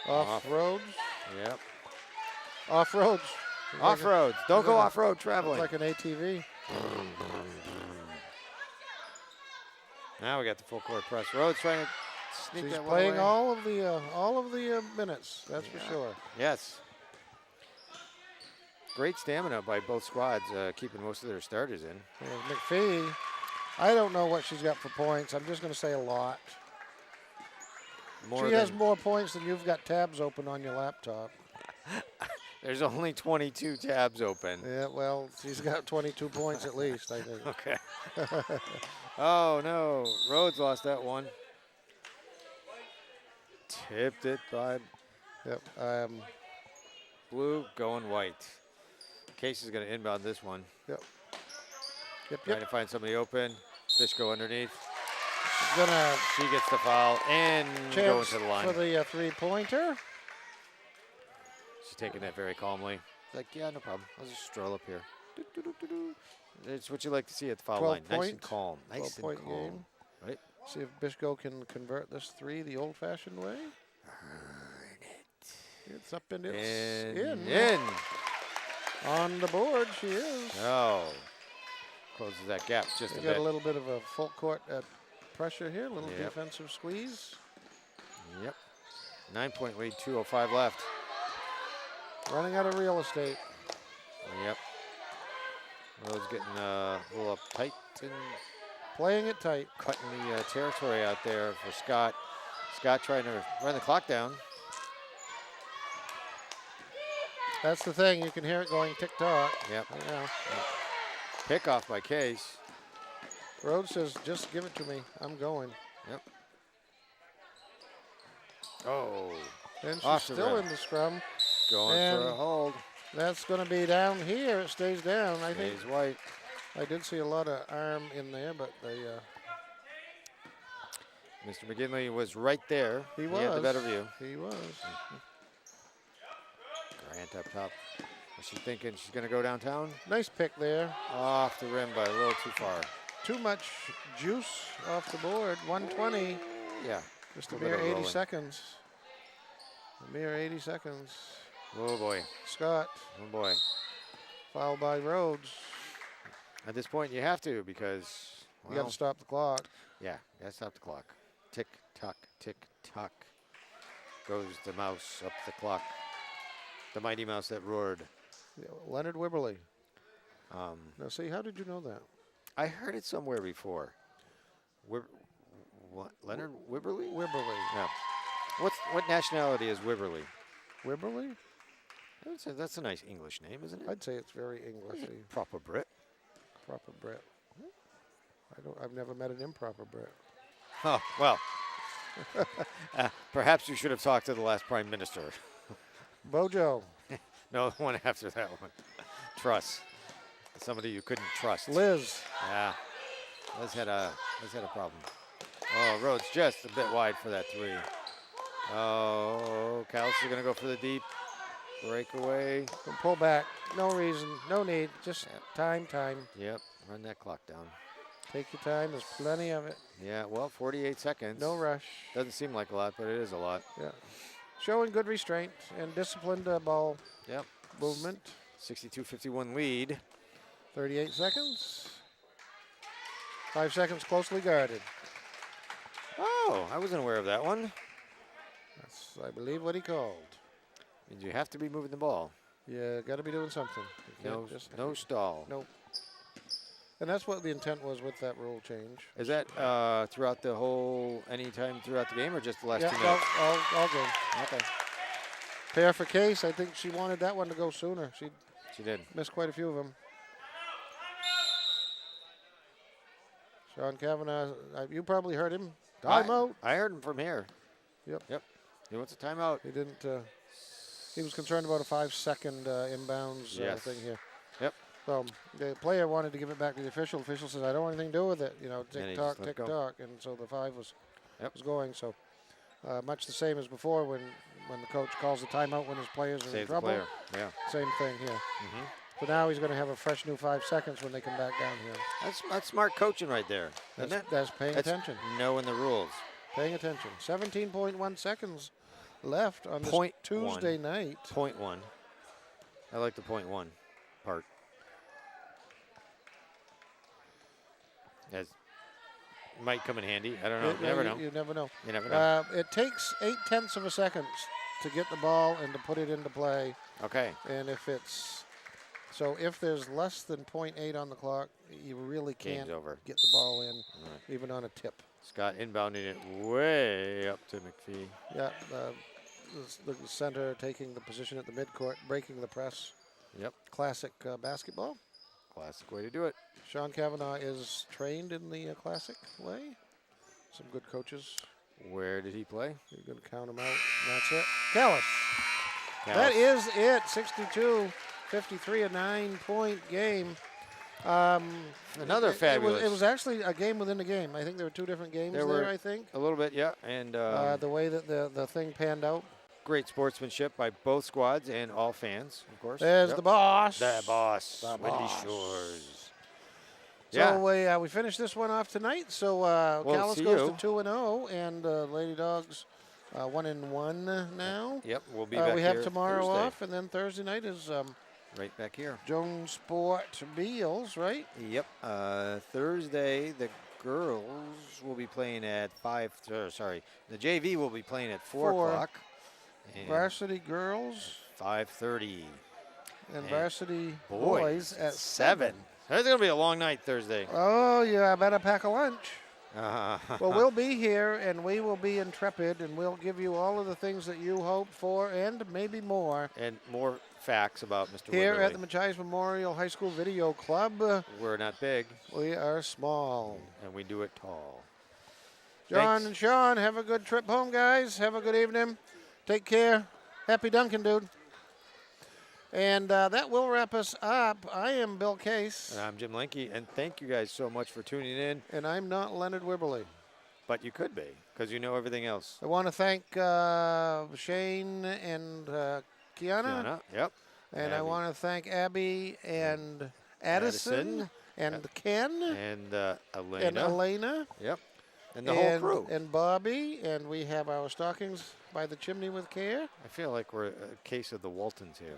[SPEAKER 2] off roads.
[SPEAKER 4] Yep.
[SPEAKER 2] Off roads.
[SPEAKER 4] Off roads. Don't go off road traveling.
[SPEAKER 2] Like an ATV.
[SPEAKER 4] Now we got the full court press. Rhodes trying to sneak
[SPEAKER 2] She's
[SPEAKER 4] that one
[SPEAKER 2] playing
[SPEAKER 4] away.
[SPEAKER 2] all of the minutes. That's for sure.
[SPEAKER 4] Yes. Great stamina by both squads, keeping most of their starters in.
[SPEAKER 2] McPhee, I don't know what she's got for points. I'm just going to say a lot. She has more points than you've got tabs open on your laptop.
[SPEAKER 4] There's only 22 tabs open.
[SPEAKER 2] Yeah, well, she's got 22 points at least, I think.
[SPEAKER 4] Okay. Oh, no. Rhodes lost that one. Tipped it by
[SPEAKER 2] Yep.
[SPEAKER 4] blue, going white. Case is going to inbound this one.
[SPEAKER 2] Yep.
[SPEAKER 4] Trying to find somebody open. Fish go underneath.
[SPEAKER 2] Gonna
[SPEAKER 4] She gets the foul and going
[SPEAKER 2] chance
[SPEAKER 4] to the line.
[SPEAKER 2] for the three-pointer.
[SPEAKER 4] She's taking that very calmly. Like, yeah, no problem. I'll just stroll up here. It's what you like to see at the foul line. Nice and calm. Nice and
[SPEAKER 2] 12-point
[SPEAKER 4] calm.
[SPEAKER 2] game.
[SPEAKER 4] Right?
[SPEAKER 2] See if Bishko can convert this three the old-fashioned way. It's up and it's in. On the board, she is.
[SPEAKER 4] Oh. Closes that gap just
[SPEAKER 2] They
[SPEAKER 4] a
[SPEAKER 2] got
[SPEAKER 4] bit.
[SPEAKER 2] a little bit of a full court pressure here, a little
[SPEAKER 4] Yep.
[SPEAKER 2] defensive squeeze.
[SPEAKER 4] Yep. 9-point lead, 2:05 left.
[SPEAKER 2] Running out of real estate.
[SPEAKER 4] Yep. Rhodes getting a little uptight and
[SPEAKER 2] Playing it tight.
[SPEAKER 4] cutting the territory out there for Scott. Scott trying to run the clock down.
[SPEAKER 2] That's the thing. You can hear it going tick-tock.
[SPEAKER 4] Yep.
[SPEAKER 2] Yeah.
[SPEAKER 4] Pick off by Case.
[SPEAKER 2] Rhodes says, just give it to me. I'm going.
[SPEAKER 4] Yep. Oh.
[SPEAKER 2] And she's
[SPEAKER 4] Off the
[SPEAKER 2] still
[SPEAKER 4] rim.
[SPEAKER 2] in the scrum.
[SPEAKER 4] Going
[SPEAKER 2] And
[SPEAKER 4] for a hold.
[SPEAKER 2] That's going to be down here. It stays down. I think
[SPEAKER 4] Stays white.
[SPEAKER 2] I did see a lot of arm in there, but they.
[SPEAKER 4] Mr. McGinley was right there.
[SPEAKER 2] He
[SPEAKER 4] He had the
[SPEAKER 2] was.
[SPEAKER 4] better view.
[SPEAKER 2] He was.
[SPEAKER 4] Grant up top. Was she thinking she's going to go downtown?
[SPEAKER 2] Nice pick there.
[SPEAKER 4] Off the rim by a little too far.
[SPEAKER 2] Too much juice off the board. 120.
[SPEAKER 4] Yeah.
[SPEAKER 2] Just a
[SPEAKER 4] Little bit
[SPEAKER 2] mere
[SPEAKER 4] of
[SPEAKER 2] 80
[SPEAKER 4] rolling.
[SPEAKER 2] seconds. A mere 80 seconds.
[SPEAKER 4] Oh, boy.
[SPEAKER 2] Scott,
[SPEAKER 4] Oh, boy.
[SPEAKER 2] foul by Rhodes.
[SPEAKER 4] At this point, you have to because,
[SPEAKER 2] You got to stop the clock.
[SPEAKER 4] yeah, got to stop the clock. Tick, tock, goes the mouse up the clock. The mighty mouse that roared.
[SPEAKER 2] Yeah, Leonard Wibberley. Now, see, how did you know that?
[SPEAKER 4] I heard it somewhere before. What? Leonard Wibberley?
[SPEAKER 2] Wibberley.
[SPEAKER 4] Yeah. What nationality is Wibberley?
[SPEAKER 2] Wibberley?
[SPEAKER 4] I would say that's a nice English name, isn't it?
[SPEAKER 2] I'd say it's very Englishy.
[SPEAKER 4] Proper Brit.
[SPEAKER 2] Proper Brit. I've never met an improper Brit.
[SPEAKER 4] Oh, well. Perhaps you should have talked to the last prime minister.
[SPEAKER 2] Bojo.
[SPEAKER 4] No, the one after that one. Truss. Somebody you couldn't trust.
[SPEAKER 2] Liz.
[SPEAKER 4] Yeah. Liz had a problem. Oh, Rhodes just a bit wide for that 3. Oh, Calais is going to go for the deep breakaway.
[SPEAKER 2] Pull back. No reason. No need. Just time.
[SPEAKER 4] Yep. Run that clock down.
[SPEAKER 2] Take your time. There's plenty of it.
[SPEAKER 4] Yeah, well, 48 seconds.
[SPEAKER 2] No rush.
[SPEAKER 4] Doesn't seem like a lot, but it is a lot.
[SPEAKER 2] Yeah. Showing good restraint and disciplined ball movement.
[SPEAKER 4] 62-51 lead.
[SPEAKER 2] 38 seconds. 5 seconds closely guarded.
[SPEAKER 4] Oh, I wasn't aware of that one.
[SPEAKER 2] That's, I believe, what he called.
[SPEAKER 4] Means you have to be moving the ball.
[SPEAKER 2] Yeah, got to be doing something.
[SPEAKER 4] No stall.
[SPEAKER 2] Nope. And that's what the intent was with that rule change.
[SPEAKER 4] Is that throughout the whole, anytime throughout the game, or just the last 2
[SPEAKER 2] Yeah,
[SPEAKER 4] minutes?
[SPEAKER 2] all game.
[SPEAKER 4] Okay.
[SPEAKER 2] Pair for Case. I think she wanted that one to go sooner.
[SPEAKER 4] She did.
[SPEAKER 2] Missed quite a few of them. Sean Kavanaugh, you probably heard him. Timeout.
[SPEAKER 4] I heard him from here.
[SPEAKER 2] Yep.
[SPEAKER 4] He wants a timeout.
[SPEAKER 2] He didn't. He was concerned about a 5-second inbounds thing here.
[SPEAKER 4] Yep.
[SPEAKER 2] So the player wanted to give it back to the official. Official says, "I don't want anything to do with it." Tick tock, and so the 5 was going. So much the same as before when the coach calls the timeout when his players are in trouble.
[SPEAKER 4] The player. Yeah.
[SPEAKER 2] Same thing here.
[SPEAKER 4] Mm-hmm.
[SPEAKER 2] So now he's going to have a fresh new 5 seconds when they come back down here.
[SPEAKER 4] That's smart coaching right there.
[SPEAKER 2] That's paying attention.
[SPEAKER 4] Knowing the rules.
[SPEAKER 2] Paying attention. 17.1 seconds left on this Tuesday night.
[SPEAKER 4] .1. I like the .1 part. As might come in handy. I don't know. You never know.
[SPEAKER 2] You never know.
[SPEAKER 4] You never know.
[SPEAKER 2] It takes 0.8 of a second to get the ball and to put it into play.
[SPEAKER 4] Okay.
[SPEAKER 2] And if there's less than 0.8 on the clock, you really can't get the ball in, even on a tip.
[SPEAKER 4] Scott inbounding it way up to McPhee.
[SPEAKER 2] Yeah, the center taking the position at the midcourt, breaking the press.
[SPEAKER 4] Yep.
[SPEAKER 2] Classic basketball.
[SPEAKER 4] Classic way to do it.
[SPEAKER 2] Sean Kavanaugh is trained in the classic way. Some good coaches.
[SPEAKER 4] Where did he play?
[SPEAKER 2] You're going to count them out. And that's it. Calais. That is it. 62-53, a 9-point game.
[SPEAKER 4] Another fabulous.
[SPEAKER 2] It was actually a game within a game. I think there were 2 different games there, I think.
[SPEAKER 4] A little bit, yeah. And
[SPEAKER 2] the way that the thing panned out.
[SPEAKER 4] Great sportsmanship by both squads and all fans, of course.
[SPEAKER 2] There's the boss.
[SPEAKER 4] The boss. Windy Shores.
[SPEAKER 2] So we finished this one off tonight. So Calais goes to 2-0, and Lady Dogs 1-1 now.
[SPEAKER 4] Yep, we'll be back
[SPEAKER 2] we
[SPEAKER 4] here
[SPEAKER 2] have tomorrow
[SPEAKER 4] Thursday.
[SPEAKER 2] off, and then Thursday night is
[SPEAKER 4] right back here.
[SPEAKER 2] Jones Sport Beals, right?
[SPEAKER 4] Yep. Thursday, the girls will be playing at 5. Sorry, the JV will be playing at 4 o'clock.
[SPEAKER 2] Varsity girls
[SPEAKER 4] 5:30.
[SPEAKER 2] and varsity boys at 7.
[SPEAKER 4] It's going to be a long night Thursday.
[SPEAKER 2] Oh, yeah, I better pack a lunch. Well, we'll be here, and we will be intrepid, and we'll give you all of the things that you hoped for and maybe more.
[SPEAKER 4] And more facts about Mr.
[SPEAKER 2] Here
[SPEAKER 4] Wimberley.
[SPEAKER 2] at the Machias Memorial High School Video Club.
[SPEAKER 4] We're not big.
[SPEAKER 2] We are small.
[SPEAKER 4] And we do it tall.
[SPEAKER 2] John
[SPEAKER 4] Thanks.
[SPEAKER 2] and Sean, have a good trip home, guys. Have a good evening. Take care. Happy Duncan, dude. And that will wrap us up. I am Bill Case.
[SPEAKER 4] And I'm Jim Linke, and thank you guys so much for tuning in.
[SPEAKER 2] And I'm not Leonard Wibberley.
[SPEAKER 4] But you could be, because you know everything else.
[SPEAKER 2] I want to thank Shane and Kiana.
[SPEAKER 4] Yep.
[SPEAKER 2] And
[SPEAKER 4] Abby.
[SPEAKER 2] I want to thank Abby and Addison and Ken.
[SPEAKER 4] And Elena.
[SPEAKER 2] And Elena.
[SPEAKER 4] Yep. And the whole crew.
[SPEAKER 2] And Bobby. And we have our stockings by the chimney with care.
[SPEAKER 4] I feel like we're a case of the Waltons here.